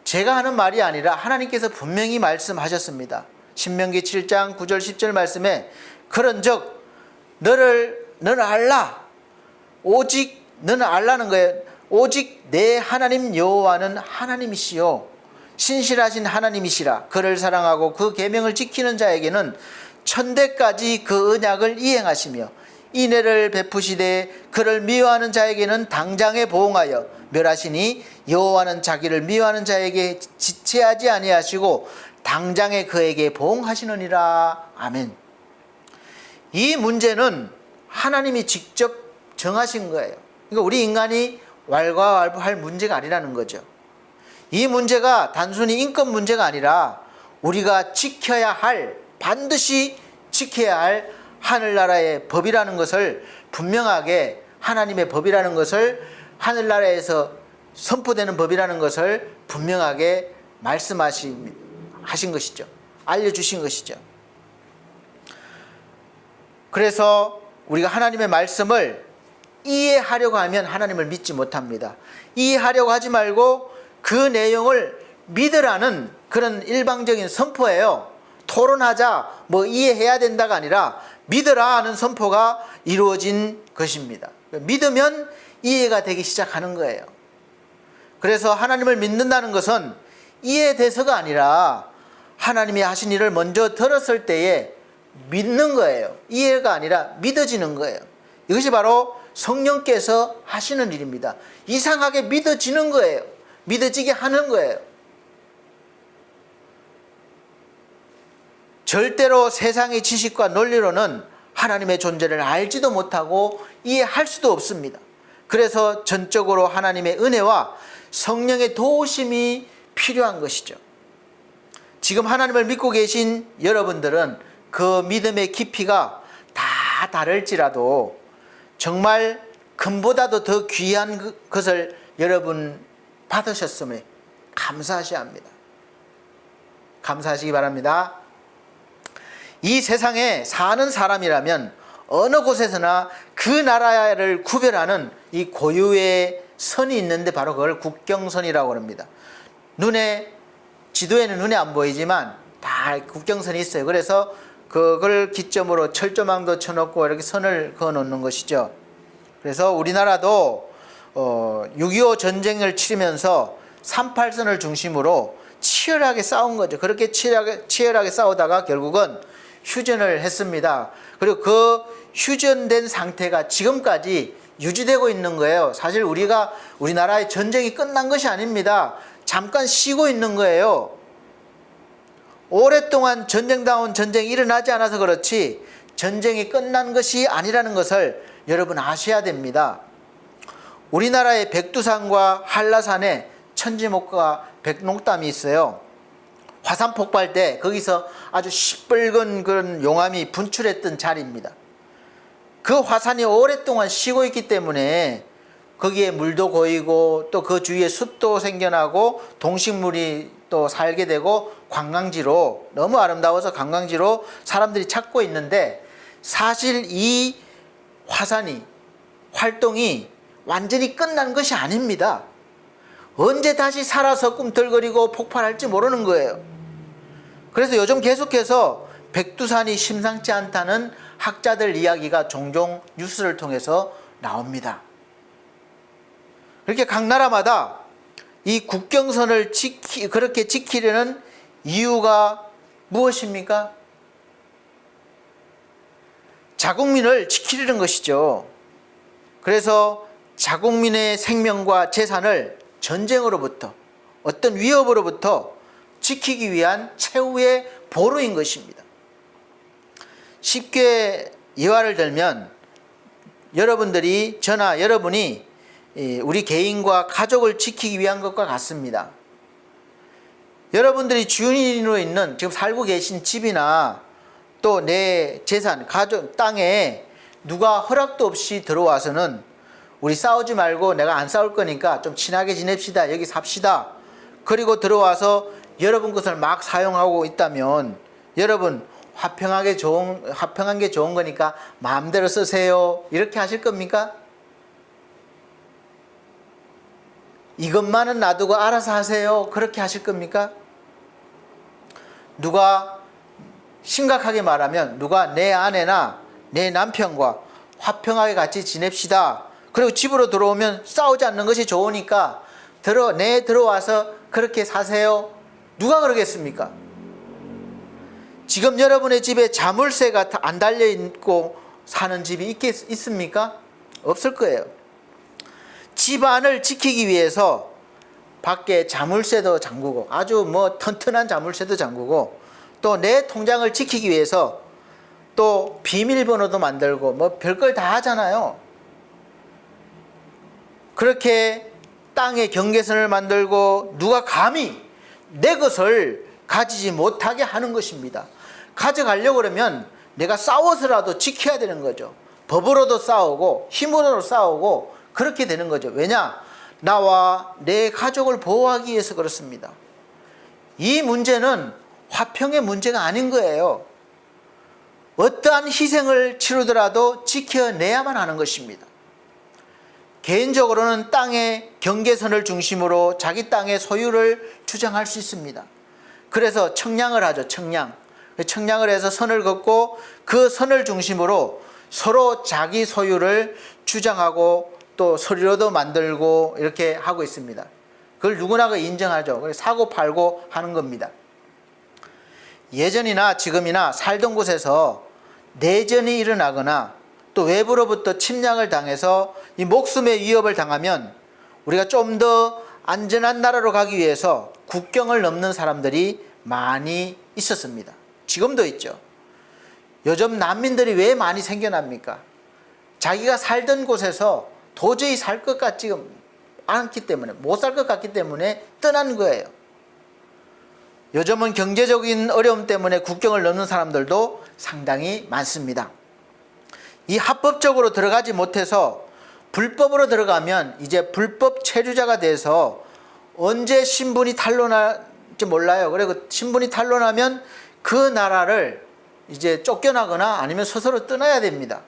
제가 하는 말이 아니라 하나님께서 분명히 말씀하셨습니다. 신명기 7장 9절 10절 말씀에 그런즉 너는 알라. 오직 너는 알라는 거예요. 오직 내 하나님 여호와는 하나님이시요 신실하신 하나님이시라. 그를 사랑하고 그 계명을 지키는 자에게는 천대까지 그 언약을 이행하시며 인애를 베푸시되 그를 미워하는 자에게는 당장에 보응하여 멸하시니 여호와는 자기를 미워하는 자에게 지체하지 아니하시고 당장에 그에게 보응하시느니라. 아멘. 이 문제는 하나님이 직접 정하신 거예요. 그러니까 우리 인간이 왈가왈부할 문제가 아니라는 거죠. 이 문제가 단순히 인권 문제가 아니라 우리가 지켜야 할, 반드시 지켜야 할 하늘나라의 법이라는 것을 분명하게, 하나님의 법이라는 것을, 하늘나라에서 선포되는 법이라는 것을 분명하게 말씀하신 것이죠. 알려주신 것이죠. 그래서 우리가 하나님의 말씀을 이해하려고 하면 하나님을 믿지 못합니다. 이해하려고 하지 말고 그 내용을 믿으라는 그런 일방적인 선포예요. 토론하자, 뭐 이해해야 된다가 아니라 믿으라 하는 선포가 이루어진 것입니다. 믿으면 이해가 되기 시작하는 거예요. 그래서 하나님을 믿는다는 것은 이해돼서가 아니라 하나님이 하신 일을 먼저 들었을 때에 믿는 거예요. 이해가 아니라 믿어지는 거예요. 이것이 바로 성령께서 하시는 일입니다. 이상하게 믿어지는 거예요. 믿어지게 하는 거예요. 절대로 세상의 지식과 논리로는 하나님의 존재를 알지도 못하고 이해할 수도 없습니다. 그래서 전적으로 하나님의 은혜와 성령의 도우심이 필요한 것이죠. 지금 하나님을 믿고 계신 여러분들은 그 믿음의 깊이가 다 다를지라도 정말 금보다도 더 귀한 것을 여러분 받으셨음에 감사하셔야 합니다. 감사하시기 바랍니다. 이 세상에 사는 사람이라면 어느 곳에서나 그 나라를 구별하는 이 고유의 선이 있는데 바로 그걸 국경선이라고 합니다. 지도에는 눈에 안 보이지만 다 국경선이 있어요. 그래서 그걸 기점으로 철조망도 쳐놓고 이렇게 선을 그어 놓는 것이죠. 그래서 우리나라도 6.25 전쟁을 치르면서 38선을 중심으로 치열하게 싸운 거죠. 그렇게 치열하게 싸우다가 결국은 휴전을 했습니다. 그리고 그 휴전된 상태가 지금까지 유지되고 있는 거예요. 사실 우리나라의 전쟁이 끝난 것이 아닙니다. 잠깐 쉬고 있는 거예요. 오랫동안 전쟁다운 전쟁이 일어나지 않아서 그렇지 전쟁이 끝난 것이 아니라는 것을 여러분 아셔야 됩니다. 우리나라의 백두산과 한라산에 천지목과 백록담이 있어요. 화산 폭발 때 거기서 아주 시뻘건 그런 용암이 분출했던 자리입니다. 그 화산이 오랫동안 쉬고 있기 때문에 거기에 물도 고이고 또 그 주위에 숲도 생겨나고 동식물이 또 살게 되고 관광지로 너무 아름다워서 관광지로 사람들이 찾고 있는데 사실 이 활동이 완전히 끝난 것이 아닙니다. 언제 다시 살아서 꿈틀거리고 폭발할지 모르는 거예요. 그래서 요즘 계속해서 백두산이 심상치 않다는 학자들 이야기가 종종 뉴스를 통해서 나옵니다. 그렇게 각 나라마다 이 국경선을 그렇게 지키려는 이유가 무엇입니까? 자국민을 지키려는 것이죠. 그래서 자국민의 생명과 재산을 전쟁으로부터 어떤 위협으로부터 지키기 위한 최후의 보루인 것입니다. 쉽게 예화를 들면 여러분이 우리 개인과 가족을 지키기 위한 것과 같습니다. 여러분들이 주인으로 있는 지금 살고 계신 집이나 또 내 재산, 가족, 땅에 누가 허락도 없이 들어와서는 우리 싸우지 말고 내가 안 싸울 거니까 좀 친하게 지냅시다. 여기 삽시다. 그리고 들어와서 여러분 것을 막 사용하고 있다면 여러분 화평한 게 좋은 거니까 마음대로 쓰세요. 이렇게 하실 겁니까? 이것만은 놔두고 알아서 하세요. 그렇게 하실 겁니까? 심각하게 말하면 누가 내 아내나 내 남편과 화평하게 같이 지냅시다. 그리고 집으로 들어오면 싸우지 않는 것이 좋으니까 들어와서 그렇게 사세요. 누가 그러겠습니까? 지금 여러분의 집에 자물쇠가 안 달려있고 사는 집이 있습니까? 없을 거예요. 집안을 지키기 위해서 밖에 자물쇠도 잠그고 아주 튼튼한 자물쇠도 잠그고 또 내 통장을 지키기 위해서 또 비밀번호도 만들고 별걸 다 하잖아요. 그렇게 땅에 경계선을 만들고 누가 감히 내 것을 가지지 못하게 하는 것입니다. 가져가려고 그러면 내가 싸워서라도 지켜야 되는 거죠. 법으로도 싸우고 힘으로도 싸우고 그렇게 되는 거죠. 왜냐? 나와 내 가족을 보호하기 위해서 그렇습니다. 이 문제는 화평의 문제가 아닌 거예요. 어떠한 희생을 치르더라도 지켜내야만 하는 것입니다. 개인적으로는 땅의 경계선을 중심으로 자기 땅의 소유를 주장할 수 있습니다. 그래서 청량을 하죠. 청량을 해서 선을 긋고 그 선을 중심으로 서로 자기 소유를 주장하고 또 서류로도 만들고 이렇게 하고 있습니다. 그걸 누구나 인정하죠. 그래서 사고 팔고 하는 겁니다. 예전이나 지금이나 살던 곳에서 내전이 일어나거나 또 외부로부터 침략을 당해서 이 목숨의 위협을 당하면 우리가 좀 더 안전한 나라로 가기 위해서 국경을 넘는 사람들이 많이 있었습니다. 지금도 있죠. 요즘 난민들이 왜 많이 생겨납니까? 자기가 살던 곳에서 도저히 살 것 같지 않기 때문에, 못 살 것 같기 때문에 떠난 거예요. 요즘은 경제적인 어려움 때문에 국경을 넘는 사람들도 상당히 많습니다. 이 합법적으로 들어가지 못해서 불법으로 들어가면 이제 불법 체류자가 돼서 언제 신분이 탄로날지 몰라요. 그리고 신분이 탄로나면 그 나라를 이제 쫓겨나거나 아니면 스스로 떠나야 됩니다.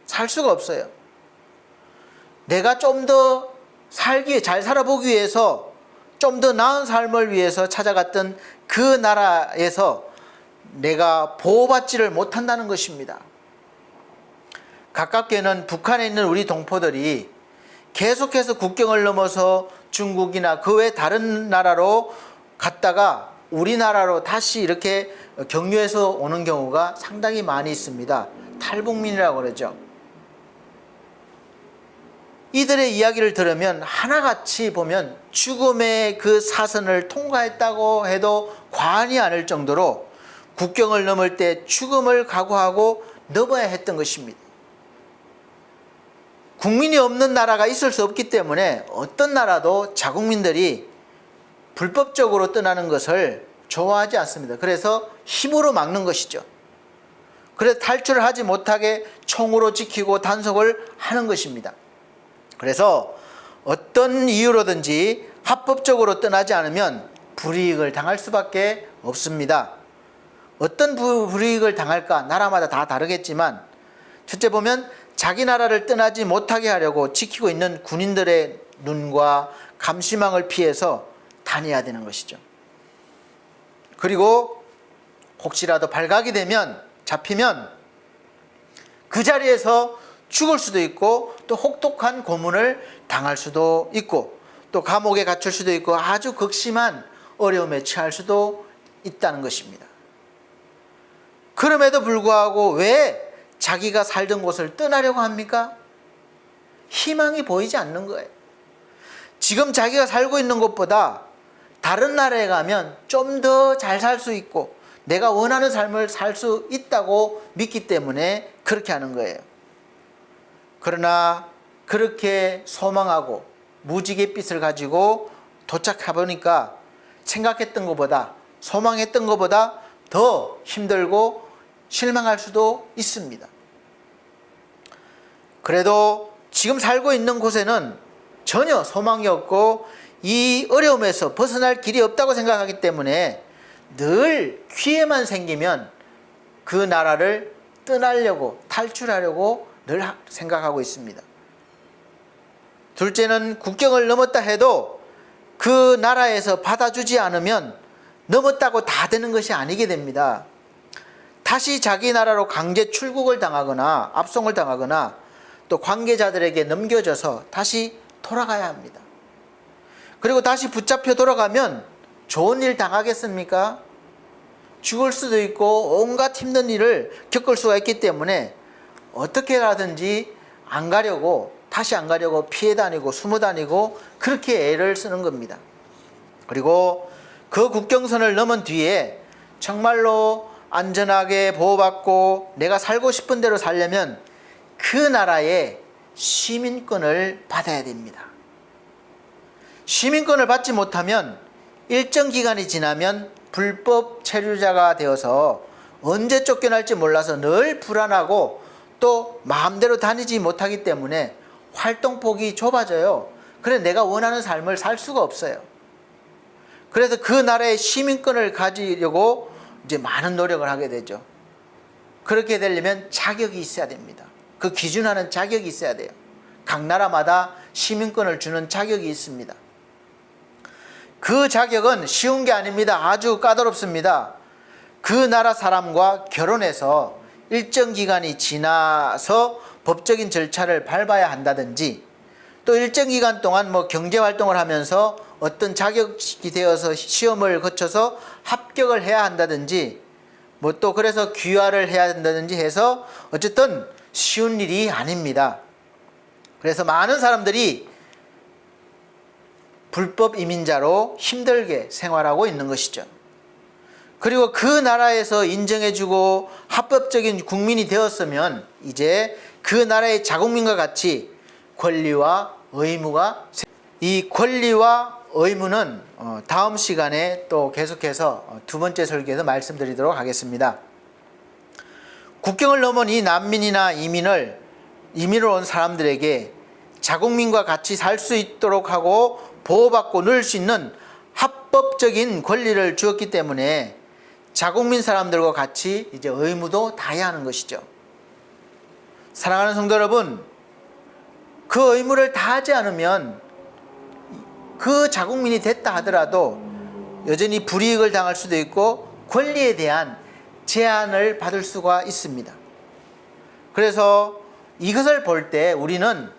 살 수가 없어요. 내가 좀 더 잘 살아보기 위해서 좀 더 나은 삶을 위해서 찾아갔던 그 나라에서 내가 보호받지를 못한다는 것입니다. 가깝게는 북한에 있는 우리 동포들이 계속해서 국경을 넘어서 중국이나 그 외 다른 나라로 갔다가 우리나라로 다시 이렇게 경유해서 오는 경우가 상당히 많이 있습니다. 탈북민이라고 그러죠. 이들의 이야기를 들으면 하나같이 보면 죽음의 그 사선을 통과했다고 해도 과언이 아닐 정도로 국경을 넘을 때 죽음을 각오하고 넘어야 했던 것입니다. 국민이 없는 나라가 있을 수 없기 때문에 어떤 나라도 자국민들이 불법적으로 떠나는 것을 좋아하지 않습니다. 그래서 힘으로 막는 것이죠. 그래서 탈출을 하지 못하게 총으로 지키고 단속을 하는 것입니다. 그래서 어떤 이유로든지 합법적으로 떠나지 않으면 불이익을 당할 수밖에 없습니다. 어떤 불이익을 당할까? 나라마다 다 다르겠지만 첫째 보면 자기 나라를 떠나지 못하게 하려고 지키고 있는 군인들의 눈과 감시망을 피해서 다녀야 되는 것이죠. 그리고 혹시라도 발각이 되면 잡히면 그 자리에서 죽을 수도 있고 또 혹독한 고문을 당할 수도 있고 또 감옥에 갇힐 수도 있고 아주 극심한 어려움에 처할 수도 있다는 것입니다. 그럼에도 불구하고 왜 자기가 살던 곳을 떠나려고 합니까? 희망이 보이지 않는 거예요. 지금 자기가 살고 있는 곳보다 다른 나라에 가면 좀 더 잘 살 수 있고 내가 원하는 삶을 살 수 있다고 믿기 때문에 그렇게 하는 거예요. 그러나 그렇게 소망하고 무지갯빛을 가지고 도착해 보니까 생각했던 것보다 소망했던 것보다 더 힘들고 실망할 수도 있습니다. 그래도 지금 살고 있는 곳에는 전혀 소망이 없고 이 어려움에서 벗어날 길이 없다고 생각하기 때문에 늘 기회만 생기면 그 나라를 떠나려고 탈출하려고 늘 생각하고 있습니다. 둘째는 국경을 넘었다 해도 그 나라에서 받아주지 않으면 넘었다고 다 되는 것이 아니게 됩니다. 다시 자기 나라로 강제 출국을 당하거나 압송을 당하거나 또 관계자들에게 넘겨져서 다시 돌아가야 합니다. 그리고 다시 붙잡혀 돌아가면 좋은 일 당하겠습니까? 죽을 수도 있고 온갖 힘든 일을 겪을 수가 있기 때문에 어떻게라든지 다시 안 가려고 피해 다니고 숨어 다니고 그렇게 애를 쓰는 겁니다. 그리고 그 국경선을 넘은 뒤에 정말로 안전하게 보호받고 내가 살고 싶은 대로 살려면 그 나라의 시민권을 받아야 됩니다. 시민권을 받지 못하면 일정 기간이 지나면 불법 체류자가 되어서 언제 쫓겨날지 몰라서 늘 불안하고 또 마음대로 다니지 못하기 때문에 활동폭이 좁아져요. 그래서 내가 원하는 삶을 살 수가 없어요. 그래서 그 나라의 시민권을 가지려고 이제 많은 노력을 하게 되죠. 그렇게 되려면 자격이 있어야 됩니다. 그 기준하는 자격이 있어야 돼요. 각 나라마다 시민권을 주는 자격이 있습니다. 그 자격은 쉬운 게 아닙니다. 아주 까다롭습니다. 그 나라 사람과 결혼해서 일정 기간이 지나서 법적인 절차를 밟아야 한다든지, 또 일정 기간 동안 경제 활동을 하면서 어떤 자격이 되어서 시험을 거쳐서 합격을 해야 한다든지, 또 그래서 귀화를 해야 한다든지 해서 어쨌든 쉬운 일이 아닙니다. 그래서 많은 사람들이 불법 이민자로 힘들게 생활하고 있는 것이죠. 그리고 그 나라에서 인정해주고 합법적인 국민이 되었으면 이제 그 나라의 자국민과 같이 권리와 의무가, 이 권리와 의무는 다음 시간에 또 계속해서 두 번째 설교에서 말씀드리도록 하겠습니다. 국경을 넘은 이 난민이나 이민을 온 사람들에게 자국민과 같이 살 수 있도록 하고 보호받고 누릴 수 있는 합법적인 권리를 주었기 때문에 자국민 사람들과 같이 이제 의무도 다해야 하는 것이죠. 사랑하는 성도 여러분, 그 의무를 다하지 않으면 그 자국민이 됐다 하더라도 여전히 불이익을 당할 수도 있고 권리에 대한 제한을 받을 수가 있습니다. 그래서 이것을 볼 때 우리는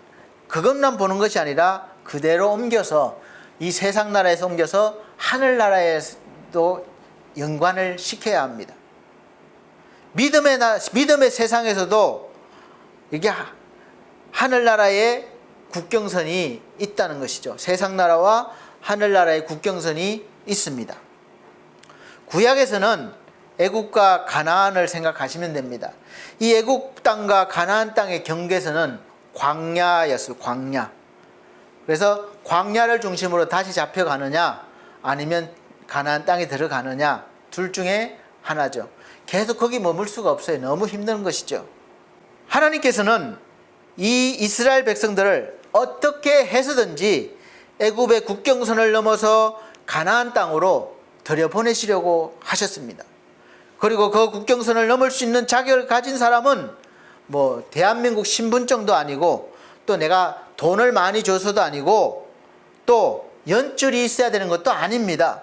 그것만 보는 것이 아니라 그대로 옮겨서 이 세상 나라에서 옮겨서 하늘나라에도 연관을 시켜야 합니다. 믿음의 세상에서도 이게 하늘나라의 국경선이 있다는 것이죠. 세상 나라와 하늘나라의 국경선이 있습니다. 구약에서는 애굽과 가나안을 생각하시면 됩니다. 이 애굽 땅과 가나안 땅의 경계선은 광야였어요. 광야. 그래서 광야를 중심으로 다시 잡혀가느냐 아니면 가나안 땅에 들어가느냐, 둘 중에 하나죠. 계속 거기 머물 수가 없어요. 너무 힘든 것이죠. 하나님께서는 이 이스라엘 백성들을 어떻게 해서든지 애굽의 국경선을 넘어서 가나안 땅으로 들여보내시려고 하셨습니다. 그리고 그 국경선을 넘을 수 있는 자격을 가진 사람은 대한민국 신분증도 아니고, 또 내가 돈을 많이 줘서도 아니고, 또 연줄이 있어야 되는 것도 아닙니다.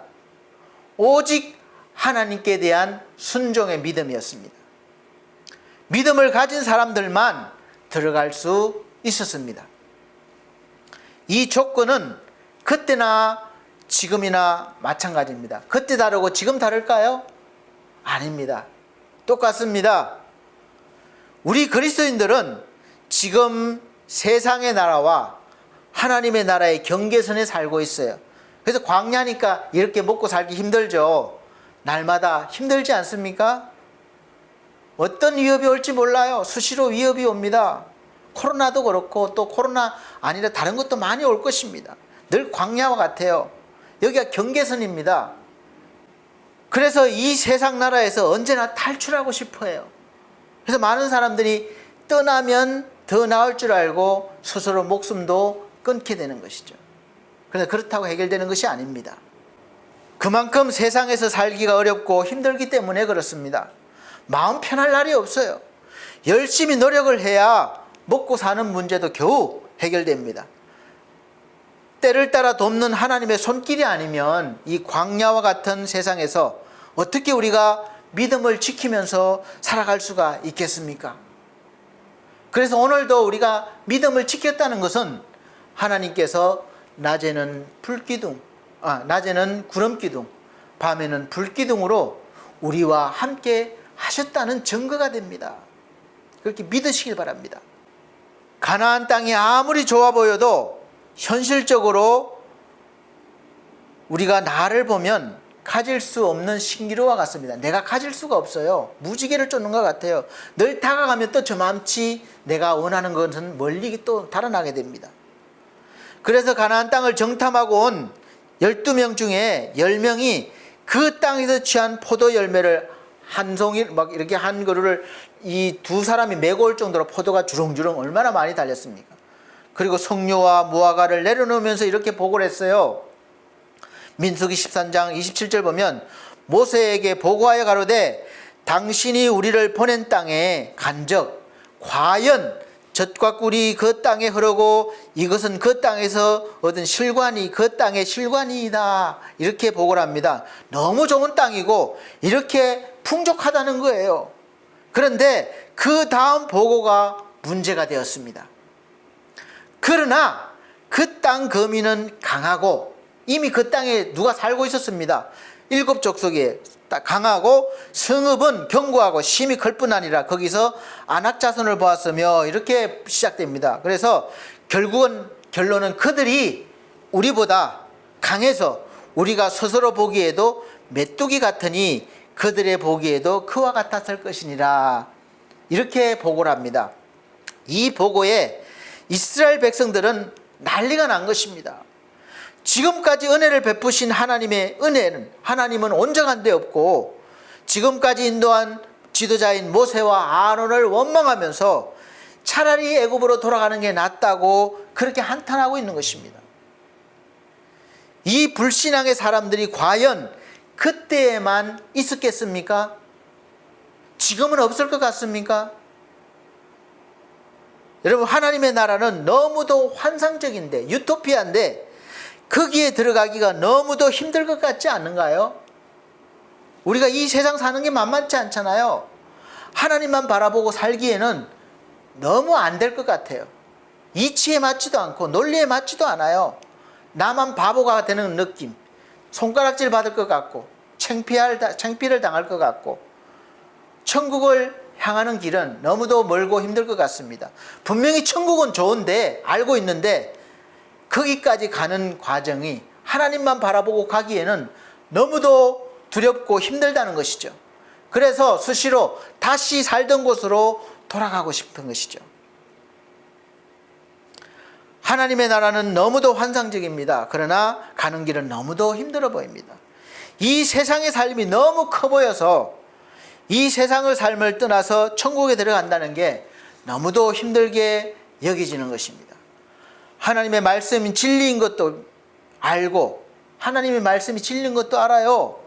오직 하나님께 대한 순종의 믿음이었습니다. 믿음을 가진 사람들만 들어갈 수 있었습니다. 이 조건은 그때나 지금이나 마찬가지입니다. 그때 다르고 지금 다를까요? 아닙니다. 똑같습니다. 우리 그리스도인들은 지금 세상의 나라와 하나님의 나라의 경계선에 살고 있어요. 그래서 광야니까 이렇게 먹고 살기 힘들죠. 날마다 힘들지 않습니까? 어떤 위협이 올지 몰라요. 수시로 위협이 옵니다. 코로나도 그렇고 또 코로나 아니라 다른 것도 많이 올 것입니다. 늘 광야와 같아요. 여기가 경계선입니다. 그래서 이 세상 나라에서 언제나 탈출하고 싶어 해요. 그래서 많은 사람들이 떠나면 더 나을 줄 알고 스스로 목숨도 끊게 되는 것이죠. 그런데 그렇다고 해결되는 것이 아닙니다. 그만큼 세상에서 살기가 어렵고 힘들기 때문에 그렇습니다. 마음 편할 날이 없어요. 열심히 노력을 해야 먹고 사는 문제도 겨우 해결됩니다. 때를 따라 돕는 하나님의 손길이 아니면 이 광야와 같은 세상에서 어떻게 우리가 믿음을 지키면서 살아갈 수가 있겠습니까? 그래서 오늘도 우리가 믿음을 지켰다는 것은 하나님께서 낮에는 구름기둥, 밤에는 불기둥으로 우리와 함께 하셨다는 증거가 됩니다. 그렇게 믿으시길 바랍니다. 가나안 땅이 아무리 좋아 보여도 현실적으로 우리가 나를 보면 가질 수 없는 신기루와 같습니다. 내가 가질 수가 없어요. 무지개를 쫓는 것 같아요. 늘 다가가면 또 저맘치 내가 원하는 것은 멀리 또 달아나게 됩니다. 그래서 가나안 땅을 정탐하고 온 12명 중에 10명이 그 땅에서 취한 포도 열매를 한 송이 이렇게 한 그루를 이 두 사람이 메고 올 정도로 포도가 주렁주렁 얼마나 많이 달렸습니까? 그리고 석류와 무화과를 내려놓으면서 이렇게 보고를 했어요. 민수기 13장 27절 보면 모세에게 보고하여 가로되 당신이 우리를 보낸 땅에 간적 과연 젖과 꿀이 그 땅에 흐르고 이것은 그 땅에서 얻은 실관이 그 땅의 실관이다. 이렇게 보고를 합니다. 너무 좋은 땅이고 이렇게 풍족하다는 거예요. 그런데 그 다음 보고가 문제가 되었습니다. 그러나 그 땅 거민은 강하고 이미 그 땅에 누가 살고 있었습니다. 7 족속에 강하고 성읍은 견고하고 심히 클 뿐 아니라 거기서 안악자손을 보았으며 이렇게 시작됩니다. 그래서 결론은 그들이 우리보다 강해서 우리가 스스로 보기에도 메뚜기 같으니 그들의 보기에도 그와 같았을 것이니라. 이렇게 보고를 합니다. 이 보고에 이스라엘 백성들은 난리가 난 것입니다. 지금까지 은혜를 베푸신 하나님의 은혜는 하나님은 온전한 데 없고 지금까지 인도한 지도자인 모세와 아론을 원망하면서 차라리 애굽으로 돌아가는 게 낫다고 그렇게 한탄하고 있는 것입니다. 이 불신앙의 사람들이 과연 그때에만 있었겠습니까? 지금은 없을 것 같습니까? 여러분, 하나님의 나라는 너무도 환상적인데 유토피아인데 거기에 들어가기가 너무도 힘들 것 같지 않은가요? 우리가 이 세상 사는 게 만만치 않잖아요. 하나님만 바라보고 살기에는 너무 안 될 것 같아요. 이치에 맞지도 않고 논리에 맞지도 않아요. 나만 바보가 되는 느낌, 손가락질 받을 것 같고 창피를 당할 것 같고 천국을 향하는 길은 너무도 멀고 힘들 것 같습니다. 분명히 천국은 좋은데 알고 있는데 거기까지 가는 과정이 하나님만 바라보고 가기에는 너무도 두렵고 힘들다는 것이죠. 그래서 수시로 다시 살던 곳으로 돌아가고 싶은 것이죠. 하나님의 나라는 너무도 환상적입니다. 그러나 가는 길은 너무도 힘들어 보입니다. 이 세상의 삶이 너무 커 보여서 이 세상의 삶을 떠나서 천국에 들어간다는 게 너무도 힘들게 여겨지는 것입니다. 하나님의 말씀이 진리인 것도 알고 하나님의 말씀이 진리인 것도 알아요.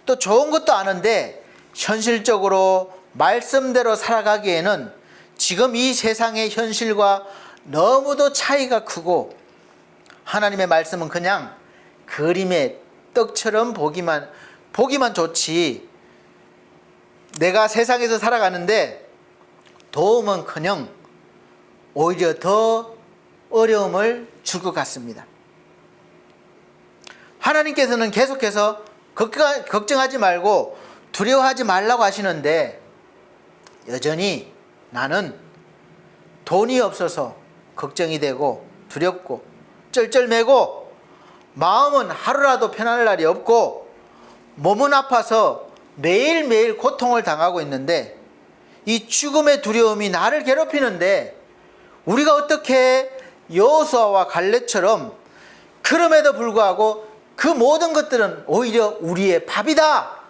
또 좋은 것도 아는데 현실적으로 말씀대로 살아가기에는 지금 이 세상의 현실과 너무도 차이가 크고 하나님의 말씀은 그냥 그림의 떡처럼 보기만 좋지 내가 세상에서 살아가는데 도움은커녕 오히려 더 어려움을 줄 것 같습니다. 하나님께서는 계속해서 걱정하지 말고 두려워하지 말라고 하시는데 여전히 나는 돈이 없어서 걱정이 되고 두렵고 쩔쩔매고 마음은 하루라도 편안할 날이 없고 몸은 아파서 매일매일 고통을 당하고 있는데 이 죽음의 두려움이 나를 괴롭히는데 우리가 어떻게 여호수아와 갈렙처럼 그럼에도 불구하고 그 모든 것들은 오히려 우리의 밥이다.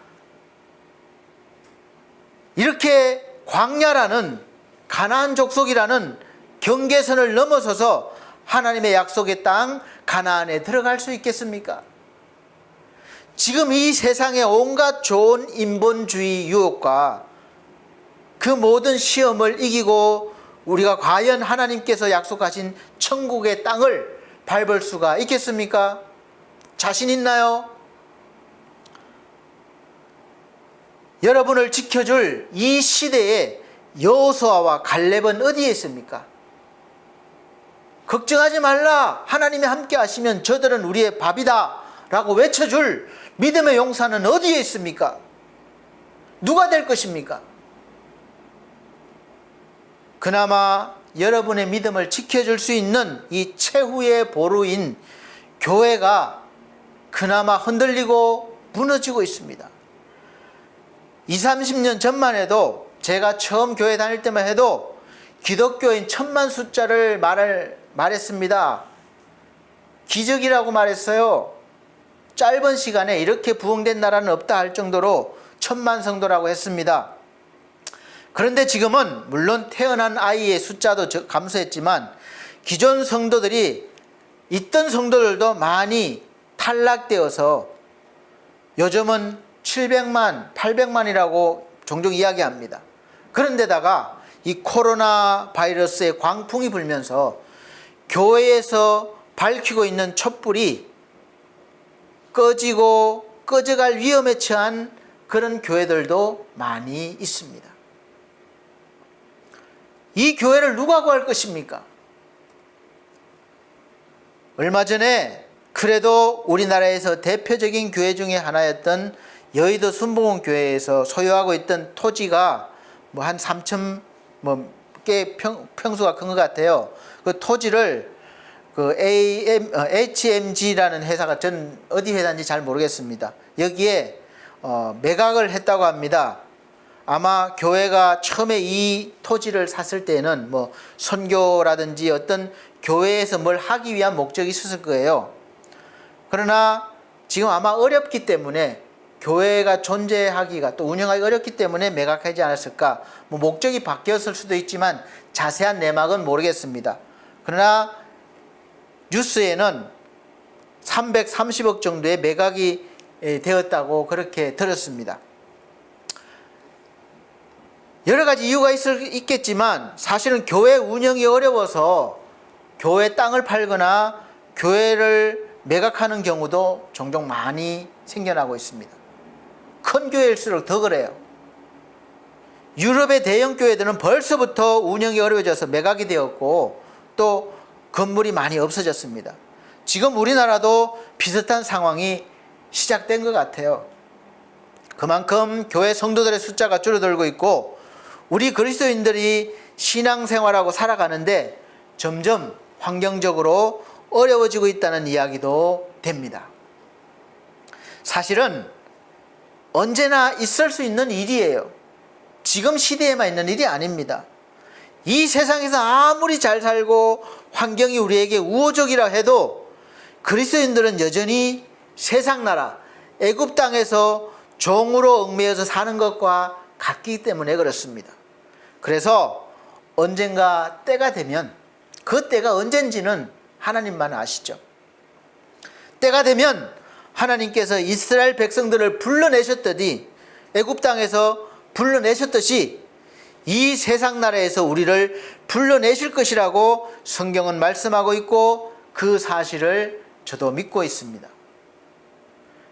이렇게 광야라는 가나안 족속이라는 경계선을 넘어서서 하나님의 약속의 땅 가나안에 들어갈 수 있겠습니까? 지금 이 세상의 온갖 좋은 인본주의 유혹과 그 모든 시험을 이기고 우리가 과연 하나님께서 약속하신 천국의 땅을 밟을 수가 있겠습니까? 자신 있나요? 여러분을 지켜줄 이 시대에 여호수아와 갈렙은 어디에 있습니까? 걱정하지 말라. 하나님이 함께 하시면 저들은 우리의 밥이다 라고 외쳐줄 믿음의 용사는 어디에 있습니까? 누가 될 것입니까? 그나마 여러분의 믿음을 지켜줄 수 있는 이 최후의 보루인 교회가 그나마 흔들리고 무너지고 있습니다. 20-30년 전만 해도 제가 처음 교회 다닐 때만 해도 기독교인 1000만 숫자를 말했습니다. 기적이라고 말했어요. 짧은 시간에 이렇게 부흥된 나라는 없다 할 정도로 1000만 성도라고 했습니다. 그런데 지금은 물론 태어난 아이의 숫자도 감소했지만 기존 성도들이 있던 성도들도 많이 탈락되어서 요즘은 700만, 800만이라고 종종 이야기합니다. 그런데다가 이 코로나 바이러스의 광풍이 불면서 교회에서 밝히고 있는 촛불이 꺼져갈 위험에 처한 그런 교회들도 많이 있습니다. 이 교회를 누가 구할 것입니까? 얼마 전에 그래도 우리나라에서 대표적인 교회 중에 하나였던 여의도 순복음 교회에서 소유하고 있던 토지가 뭐 한 3천 개 평수가 큰 것 같아요. 그 토지를 그 HMG라는 회사가, 전 어디 회사인지 잘 모르겠습니다. 여기에 매각을 했다고 합니다. 아마 교회가 처음에 이 토지를 샀을 때는 뭐 선교라든지 어떤 교회에서 뭘 하기 위한 목적이 있었을 거예요. 그러나 지금 아마 어렵기 때문에, 교회가 존재하기가 또 운영하기 어렵기 때문에 매각하지 않았을까. 뭐 목적이 바뀌었을 수도 있지만 자세한 내막은 모르겠습니다. 그러나 뉴스에는 330억 정도의 매각이 되었다고 그렇게 들었습니다. 여러 가지 이유가 있겠지만 사실은 교회 운영이 어려워서 교회 땅을 팔거나 교회를 매각하는 경우도 종종 많이 생겨나고 있습니다. 큰 교회일수록 더 그래요. 유럽의 대형 교회들은 벌써부터 운영이 어려워져서 매각이 되었고 또 건물이 많이 없어졌습니다. 지금 우리나라도 비슷한 상황이 시작된 것 같아요. 그만큼 교회 성도들의 숫자가 줄어들고 있고 우리 그리스도인들이 신앙생활하고 살아가는데 점점 환경적으로 어려워지고 있다는 이야기도 됩니다. 사실은 언제나 있을 수 있는 일이에요. 지금 시대에만 있는 일이 아닙니다. 이 세상에서 아무리 잘 살고 환경이 우리에게 우호적이라 해도 그리스도인들은 여전히 세상 나라 애굽 땅에서 종으로 얽매여서 사는 것과 같기 때문에 그렇습니다. 그래서 언젠가 때가 되면, 그 때가 언젠지는 하나님만 아시죠. 때가 되면 하나님께서 이스라엘 백성들을 불러내셨더니, 애굽 땅에서 불러내셨듯이 이 세상 나라에서 우리를 불러내실 것이라고 성경은 말씀하고 있고 그 사실을 저도 믿고 있습니다.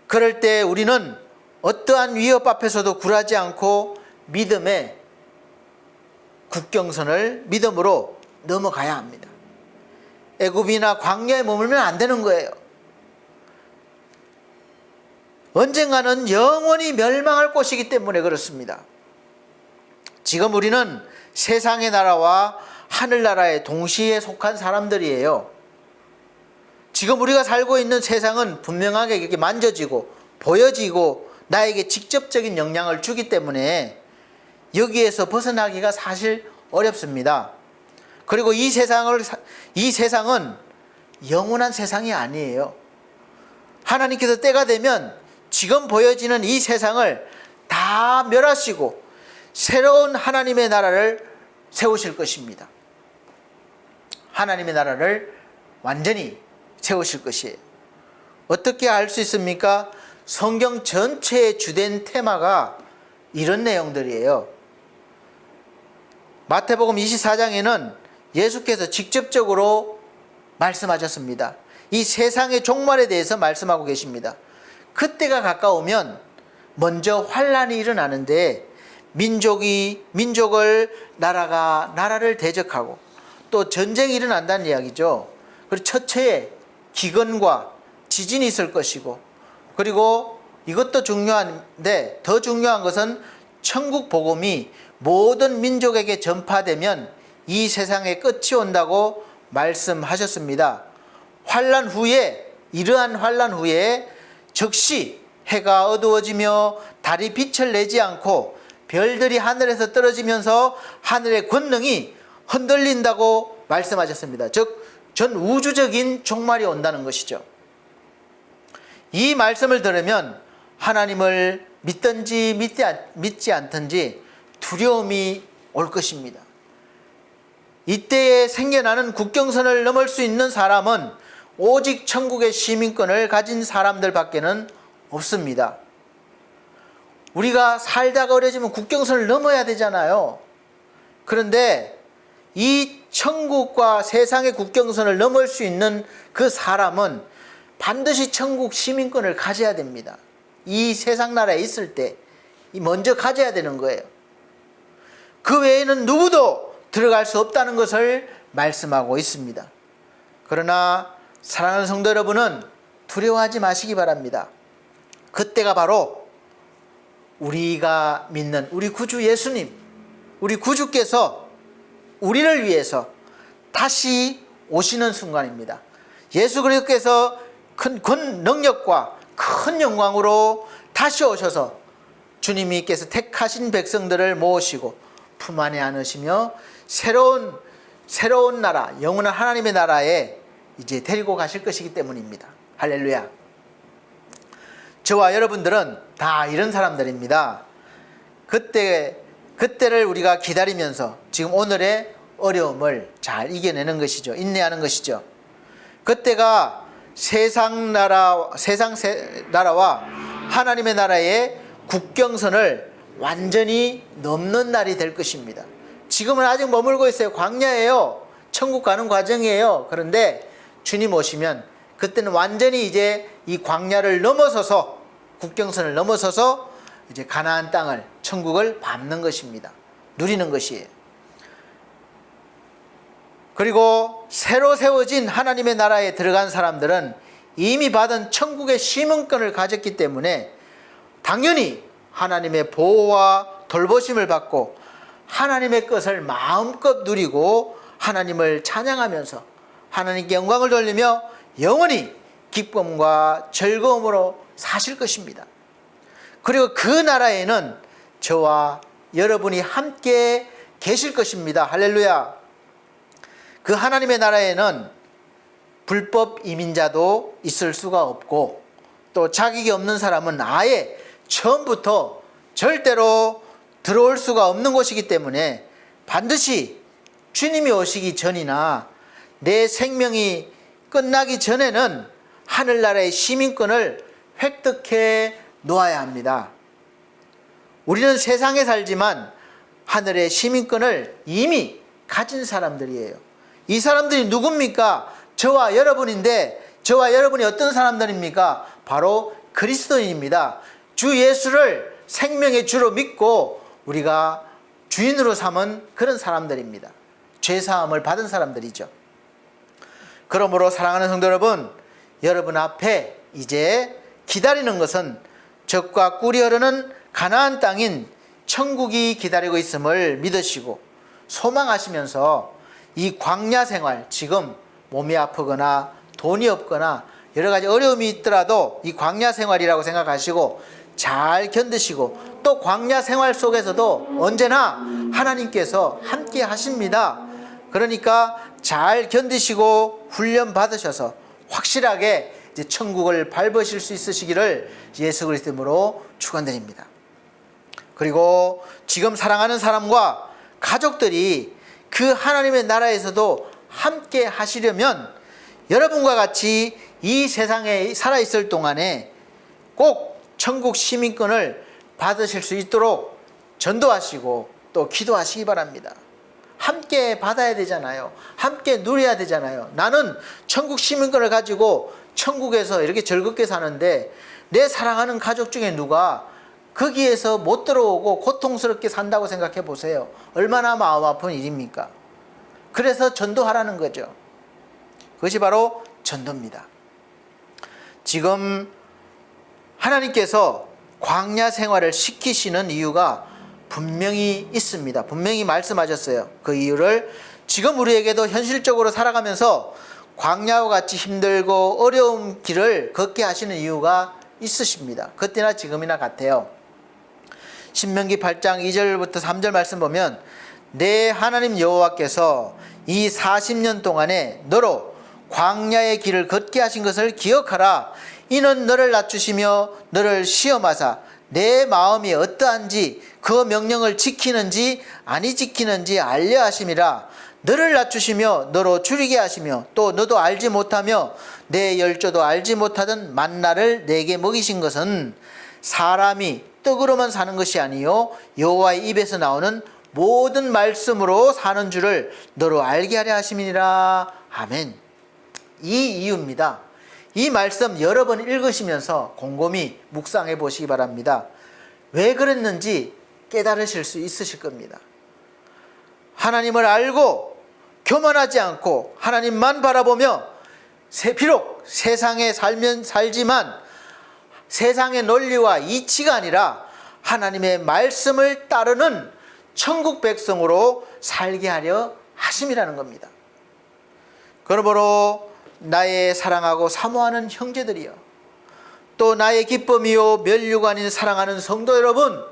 그럴 때 우리는 어떠한 위협 앞에서도 굴하지 않고 믿음의 국경선을 믿음으로 넘어가야 합니다. 애굽이나 광야에 머물면 안 되는 거예요. 언젠가는 영원히 멸망할 곳이기 때문에 그렇습니다. 지금 우리는 세상의 나라와 하늘나라에 동시에 속한 사람들이에요. 지금 우리가 살고 있는 세상은 분명하게 이렇게 만져지고 보여지고 나에게 직접적인 영향을 주기 때문에 여기에서 벗어나기가 사실 어렵습니다. 그리고 이 세상은 영원한 세상이 아니에요. 하나님께서 때가 되면 지금 보여지는 이 세상을 다 멸하시고 새로운 하나님의 나라를 세우실 것입니다. 하나님의 나라를 완전히 세우실 것이에요. 어떻게 알 수 있습니까? 성경 전체의 주된 테마가 이런 내용들이에요. 마태복음 24장에는 예수께서 직접적으로 말씀하셨습니다. 이 세상의 종말에 대해서 말씀하고 계십니다. 그때가 가까우면 먼저 환란이 일어나는데 민족을 나라가 나라를 대적하고 또 전쟁이 일어난다는 이야기죠. 그리고 첫째에 기근과 지진이 있을 것이고, 그리고 이것도 중요한데 더 중요한 것은 천국 복음이 모든 민족에게 전파되면 이 세상의 끝이 온다고 말씀하셨습니다. 이러한 환란 후에 즉시 해가 어두워지며 달이 빛을 내지 않고 별들이 하늘에서 떨어지면서 하늘의 권능이 흔들린다고 말씀하셨습니다. 즉 전 우주적인 종말이 온다는 것이죠. 이 말씀을 들으면 하나님을 믿든지 믿지 않든지 두려움이 올 것입니다. 이때에 생겨나는 국경선을 넘을 수 있는 사람은 오직 천국의 시민권을 가진 사람들밖에는 없습니다. 우리가 살다가 어려지면 국경선을 넘어야 되잖아요. 그런데 이 천국과 세상의 국경선을 넘을 수 있는 그 사람은 반드시 천국 시민권을 가져야 됩니다. 이 세상 나라에 있을 때 먼저 가져야 되는 거예요. 그 외에는 누구도 들어갈 수 없다는 것을 말씀하고 있습니다. 그러나 사랑하는 성도 여러분은 두려워하지 마시기 바랍니다. 그때가 바로 우리가 믿는 우리 구주 예수님, 우리 구주께서 우리를 위해서 다시 오시는 순간입니다. 예수 그리스도께서 큰 능력과 큰 영광으로 다시 오셔서 주님께서 택하신 백성들을 모으시고 품 안에 안으시며 새로운 나라, 영원한 하나님의 나라에 이제 데리고 가실 것이기 때문입니다. 할렐루야. 저와 여러분들은 다 이런 사람들입니다. 그때를 우리가 기다리면서 지금 오늘의 어려움을 잘 이겨내는 것이죠. 인내하는 것이죠. 그때가 세상 나라와 하나님의 나라의 국경선을 완전히 넘는 날이 될 것입니다. 지금은 아직 머물고 있어요. 광야예요. 천국 가는 과정이에요. 그런데 주님 오시면 그때는 완전히 이제 이 광야를 넘어서서 국경선을 넘어서서 이제 가나안 땅을 천국을 밟는 것입니다. 누리는 것이에요. 그리고 새로 세워진 하나님의 나라에 들어간 사람들은 이미 받은 천국의 시민권을 가졌기 때문에 당연히 하나님의 보호와 돌보심을 받고 하나님의 것을 마음껏 누리고 하나님을 찬양하면서 하나님께 영광을 돌리며 영원히 기쁨과 즐거움으로 사실 것입니다. 그리고 그 나라에는 저와 여러분이 함께 계실 것입니다. 할렐루야. 그 하나님의 나라에는 불법 이민자도 있을 수가 없고 또 자격이 없는 사람은 아예 처음부터 절대로 들어올 수가 없는 곳이기 때문에 반드시 주님이 오시기 전이나 내 생명이 끝나기 전에는 하늘나라의 시민권을 획득해 놓아야 합니다. 우리는 세상에 살지만 하늘의 시민권을 이미 가진 사람들이에요. 이 사람들이 누굽니까? 저와 여러분인데 저와 여러분이 어떤 사람들입니까? 바로 그리스도인입니다. 주 예수를 생명의 주로 믿고 우리가 주인으로 삼은 그런 사람들입니다. 죄사함을 받은 사람들이죠. 그러므로 사랑하는 성도 여러분 앞에 이제 기다리는 것은 젖과 꿀이 흐르는 가나안 땅인 천국이 기다리고 있음을 믿으시고 소망하시면서 이 광야 생활, 지금 몸이 아프거나 돈이 없거나 여러 가지 어려움이 있더라도 이 광야 생활이라고 생각하시고 잘 견디시고 또 광야 생활 속에서도 언제나 하나님께서 함께 하십니다. 그러니까 잘 견디시고 훈련 받으셔서 확실하게 이제 천국을 밟으실 수 있으시기를 예수 그리스도 이름으로 축원드립니다. 그리고 지금 사랑하는 사람과 가족들이 그 하나님의 나라에서도 함께 하시려면 여러분과 같이 이 세상에 살아있을 동안에 꼭 천국 시민권을 받으실 수 있도록 전도하시고 또 기도하시기 바랍니다. 함께 받아야 되잖아요. 함께 누려야 되잖아요. 나는 천국 시민권을 가지고 천국에서 이렇게 즐겁게 사는데 내 사랑하는 가족 중에 누가 거기에서 못 들어오고 고통스럽게 산다고 생각해 보세요. 얼마나 마음 아픈 일입니까? 그래서 전도하라는 거죠. 그것이 바로 전도입니다. 지금 하나님께서 광야 생활을 시키시는 이유가 분명히 있습니다. 분명히 말씀하셨어요. 그 이유를 지금 우리에게도 현실적으로 살아가면서 광야와 같이 힘들고 어려운 길을 걷게 하시는 이유가 있으십니다. 그때나 지금이나 같아요. 신명기 8장 2절부터 3절 말씀 보면 내 하나님 여호와께서 이 40년 동안에 너로 광야의 길을 걷게 하신 것을 기억하라. 이는 너를 낮추시며 너를 시험하사 내 마음이 어떠한지 그 명령을 지키는지 아니 지키는지 알려 하심이라. 너를 낮추시며 너로 줄이게 하시며 또 너도 알지 못하며 내 열조도 알지 못하던 만나를 내게 먹이신 것은 사람이 떡으로만 사는 것이 아니요 여호와의 입에서 나오는 모든 말씀으로 사는 줄을 너로 알게 하려 하심이니라. 아멘. 이 이유입니다. 이 말씀 여러 번 읽으시면서 곰곰이 묵상해 보시기 바랍니다. 왜 그랬는지 깨달으실 수 있으실 겁니다. 하나님을 알고 교만하지 않고 하나님만 바라보며 비록 세상에 살지만 세상의 논리와 이치가 아니라 하나님의 말씀을 따르는 천국 백성으로 살게 하려 하심이라는 겁니다. 그러므로 나의 사랑하고 사모하는 형제들이여, 또 나의 기쁨이요 면류관인 사랑하는 성도 여러분,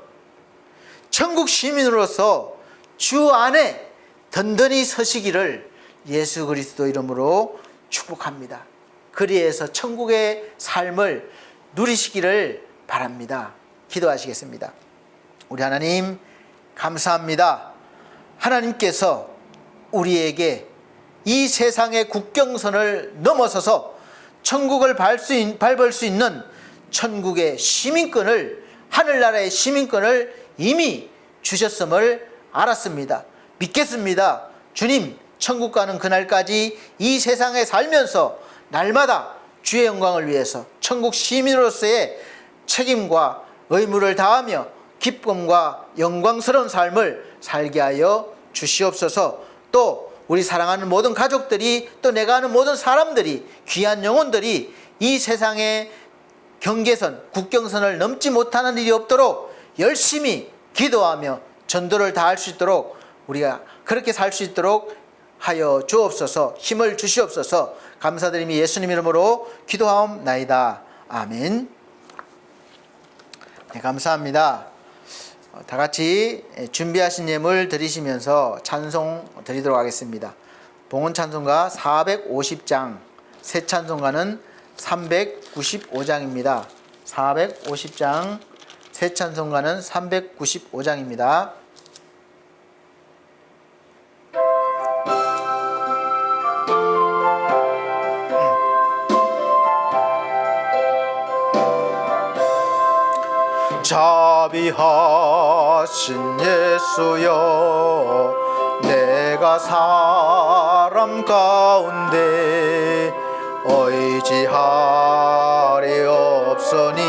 천국 시민으로서 주 안에 든든히 서시기를 예수 그리스도 이름으로 축복합니다. 그리해서 천국의 삶을 누리시기를 바랍니다. 기도하시겠습니다. 우리 하나님 감사합니다. 하나님께서 우리에게 이 세상의 국경선을 넘어서서 천국을 밟을 수 있는 천국의 시민권을, 하늘나라의 시민권을 이미 주셨음을 알았습니다. 믿겠습니다. 주님, 천국 가는 그날까지 이 세상에 살면서 날마다 주의 영광을 위해서 천국 시민으로서의 책임과 의무를 다하며 기쁨과 영광스러운 삶을 살게 하여 주시옵소서. 또 우리 사랑하는 모든 가족들이, 또 내가 아는 모든 사람들이, 귀한 영혼들이 이 세상의 경계선, 국경선을 넘지 못하는 일이 없도록 열심히 기도하며 전도를 다할 수 있도록, 우리가 그렇게 살 수 있도록 하여 주옵소서. 힘을 주시옵소서. 감사드리며 예수님 이름으로 기도하옵나이다. 아멘. 네, 감사합니다. 다 같이 준비하신 예물 드리시면서 찬송 드리도록 하겠습니다. 봉헌 찬송가 450장, 새 찬송가는 395장입니다. 450장, 새 찬송가는 395장입니다. 자비하신 예수여, 내가 사람 가운데 의지하리 없으니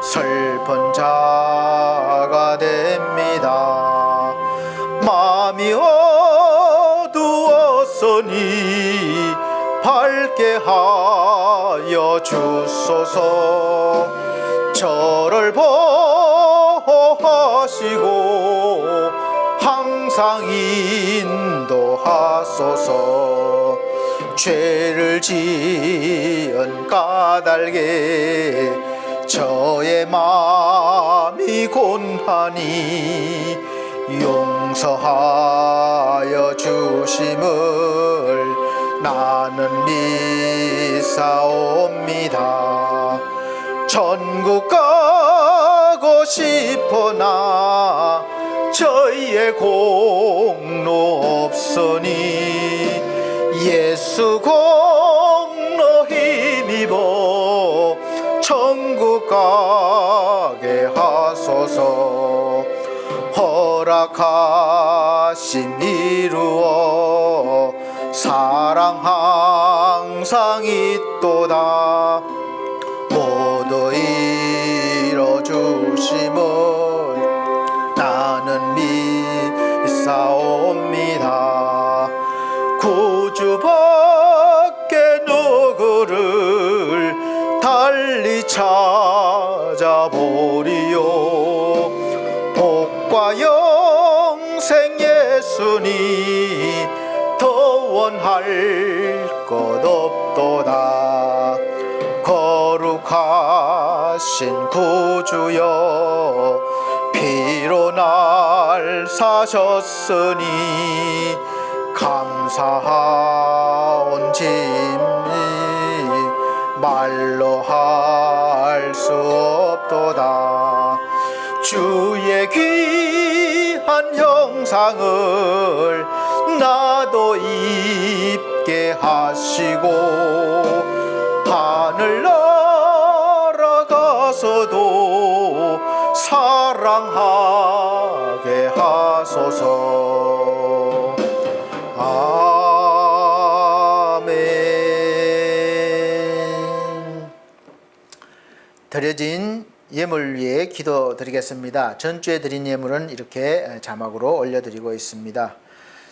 슬픈 자가 됩니다. 마음이 어두웠으니 밝게 하여 주소서. 저를 보호하시고 항상 인도하소서. 죄를 지은 까닭에 저의 마음이 곤하니 용서하여 주심을 나는 믿사옵니다. 천국 가고 싶으나 저희의 공로 없으니 예수 공로 힘입어 천국 가게 하소서. 허락하신 이루어 사랑 항상 있도다. 모두 이뤄주심을 나는 믿사옵니다. 구주밖에 누구를 달리 찾아보리요. 복과 영생 예수니 더 원할 것 없도다. 거룩하신 구주여, 피로 날 사셨으니 감사한 짐이 말로 할 수 없도다. 주의 귀한 형상을 나도 입게 하시고 하늘 날아가서도 드려진 예물 위에 기도드리겠습니다. 전주에 드린 예물은 이렇게 자막으로 올려드리고 있습니다.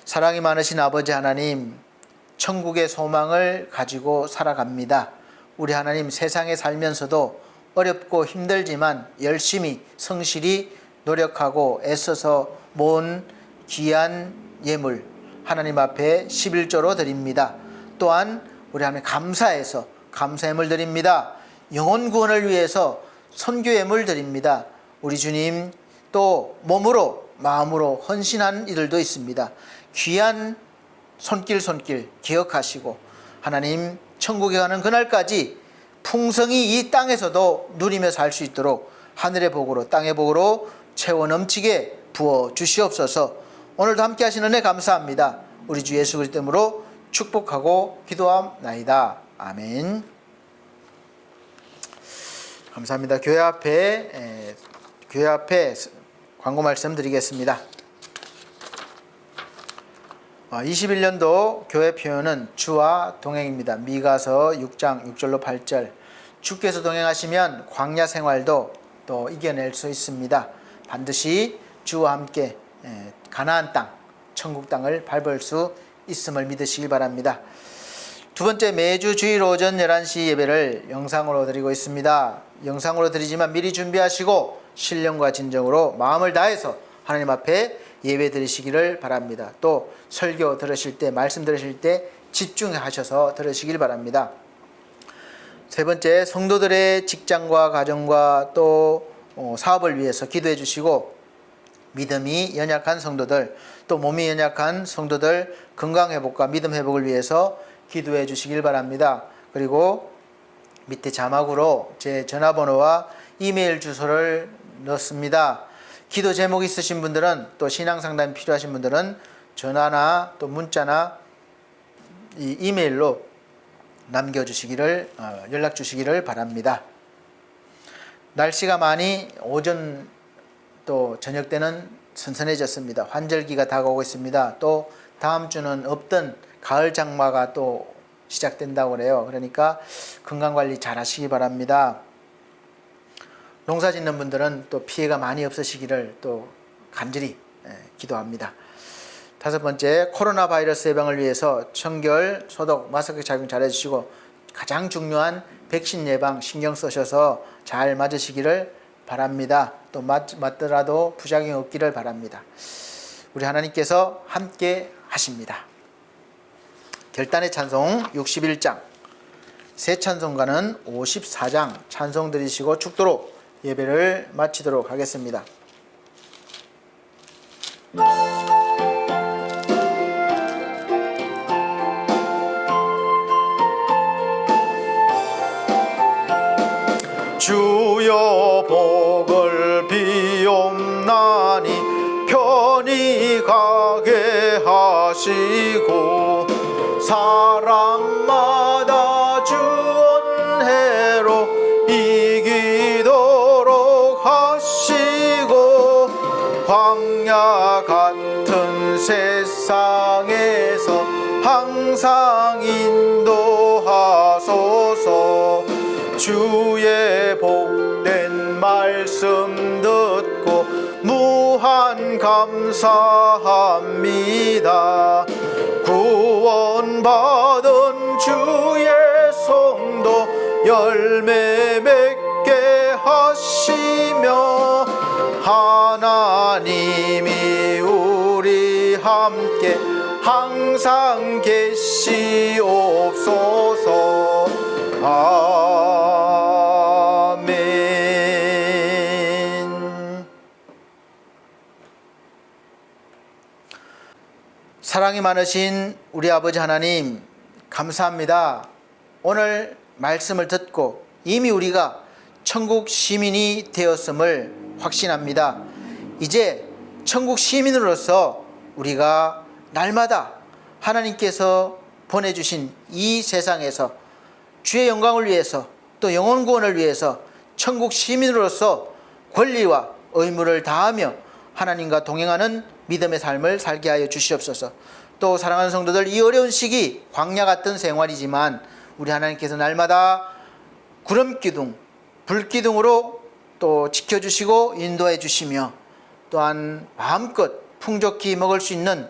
사랑이 많으신 아버지 하나님, 천국의 소망을 가지고 살아갑니다. 우리 하나님, 세상에 살면서도 어렵고 힘들지만 열심히 성실히 노력하고 애써서 모은 귀한 예물 하나님 앞에 11조로 드립니다. 또한 우리 하나님 감사해서 감사 예물 드립니다. 영혼 구원을 위해서 선교 예물 드립니다. 우리 주님, 또 몸으로 마음으로 헌신한 이들도 있습니다. 귀한 손길 기억하시고 하나님, 천국에 가는 그날까지 풍성히 이 땅에서도 누리며 살 수 있도록 하늘의 복으로 땅의 복으로 채워 넘치게 부어 주시옵소서. 오늘도 함께 하시는 은혜 감사합니다. 우리 주 예수 그리스도 이름으로 축복하고 기도함나이다. 아멘. 감사합니다. 교회 앞에 광고 말씀 드리겠습니다. 21년도 교회 표현은 주와 동행입니다. 미가서 6장 6절로 8절. 주께서 동행하시면 광야 생활도 또 이겨낼 수 있습니다. 반드시 주와 함께 가나안 땅, 천국 땅을 밟을 수 있음을 믿으시길 바랍니다. 두 번째, 매주 주일 오전 11시 예배를 영상으로 드리고 있습니다. 영상으로 드리지만 미리 준비하시고 신령과 진정으로 마음을 다해서 하나님 앞에 예배 드리시기를 바랍니다. 또 설교 들으실 때, 말씀 들으실 때 집중하셔서 들으시길 바랍니다. 세 번째, 성도들의 직장과 가정과 또 사업을 위해서 기도해 주시고, 믿음이 연약한 성도들, 또 몸이 연약한 성도들 건강 회복과 믿음 회복을 위해서 기도해 주시길 바랍니다. 그리고 밑에 자막으로 제 전화번호와 이메일 주소를 넣습니다. 기도 제목 있으신 분들은, 또 신앙 상담이 필요하신 분들은 전화나 또 문자나 이 이메일로 남겨주시기를, 연락 주시기를 바랍니다. 날씨가 많이 오전 또 저녁 때는 선선해졌습니다. 환절기가 다가오고 있습니다. 또 다음 주는 없던 가을 장마가 또 시작된다고 그래요. 그러니까 건강관리 잘 하시기 바랍니다. 농사 짓는 분들은 또 피해가 많이 없으시기를 또 간절히 기도합니다. 다섯 번째, 코로나 바이러스 예방을 위해서 청결, 소독, 마스크 착용 잘 해주시고, 가장 중요한 백신 예방 신경 쓰셔서 잘 맞으시기를 바랍니다. 또 맞더라도 부작용이 없기를 바랍니다. 우리 하나님께서 함께 하십니다. 결단의 찬송 61장, 새 찬송가는 54장 찬송 드리시고 축도로 예배를 마치도록 하겠습니다. 주여 복을 비옵나니 편히 가게 하시고, 사람마다 주 은혜로 이기도록 하시고, 광야 같은 세상에서 항상 인도하소서. 주의 복된 말씀 듣고 무한 감사합니다. 구원받은 주의 성도 열매 맺게 하시며, 하나님이 우리 함께 항상 계시옵소서. 아멘. 사랑이 많으신 우리 아버지 하나님, 감사합니다. 오늘 말씀을 듣고 이미 우리가 천국 시민이 되었음을 확신합니다. 이제 천국 시민으로서 우리가 날마다 하나님께서 보내주신 이 세상에서 주의 영광을 위해서, 또 영혼 구원을 위해서 천국 시민으로서 권리와 의무를 다하며 하나님과 동행하는 믿음의 삶을 살게 하여 주시옵소서. 또 사랑하는 성도들, 이 어려운 시기 광야 같은 생활이지만 우리 하나님께서 날마다 구름 기둥, 불기둥으로 또 지켜주시고 인도해 주시며 또한 마음껏 풍족히 먹을 수 있는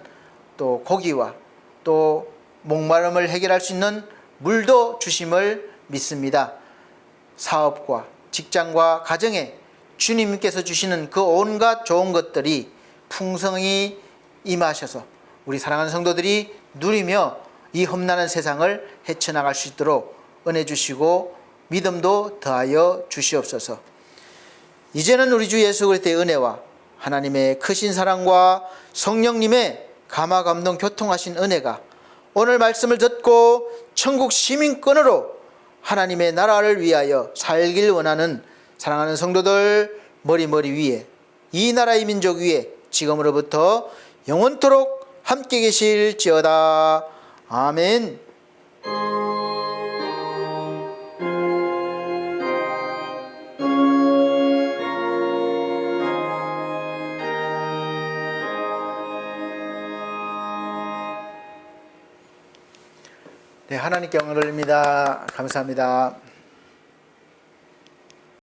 또 고기와 또 목마름을 해결할 수 있는 물도 주심을 믿습니다. 사업과 직장과 가정에 주님께서 주시는 그 온갖 좋은 것들이 풍성히 임하셔서 우리 사랑하는 성도들이 누리며 이 험난한 세상을 헤쳐나갈 수 있도록 은혜 주시고 믿음도 더하여 주시옵소서. 이제는 우리 주 예수 그리스도의 은혜와 하나님의 크신 사랑과 성령님의 감화 감동 교통하신 은혜가 오늘 말씀을 듣고 천국 시민권으로 하나님의 나라를 위하여 살길 원하는 사랑하는 성도들 머리 위에 이 나라의 민족 위에 지금으로부터 영원토록 함께 계실지어다. 아멘. 네, 하나님께 영광을 올립니다. 감사합니다.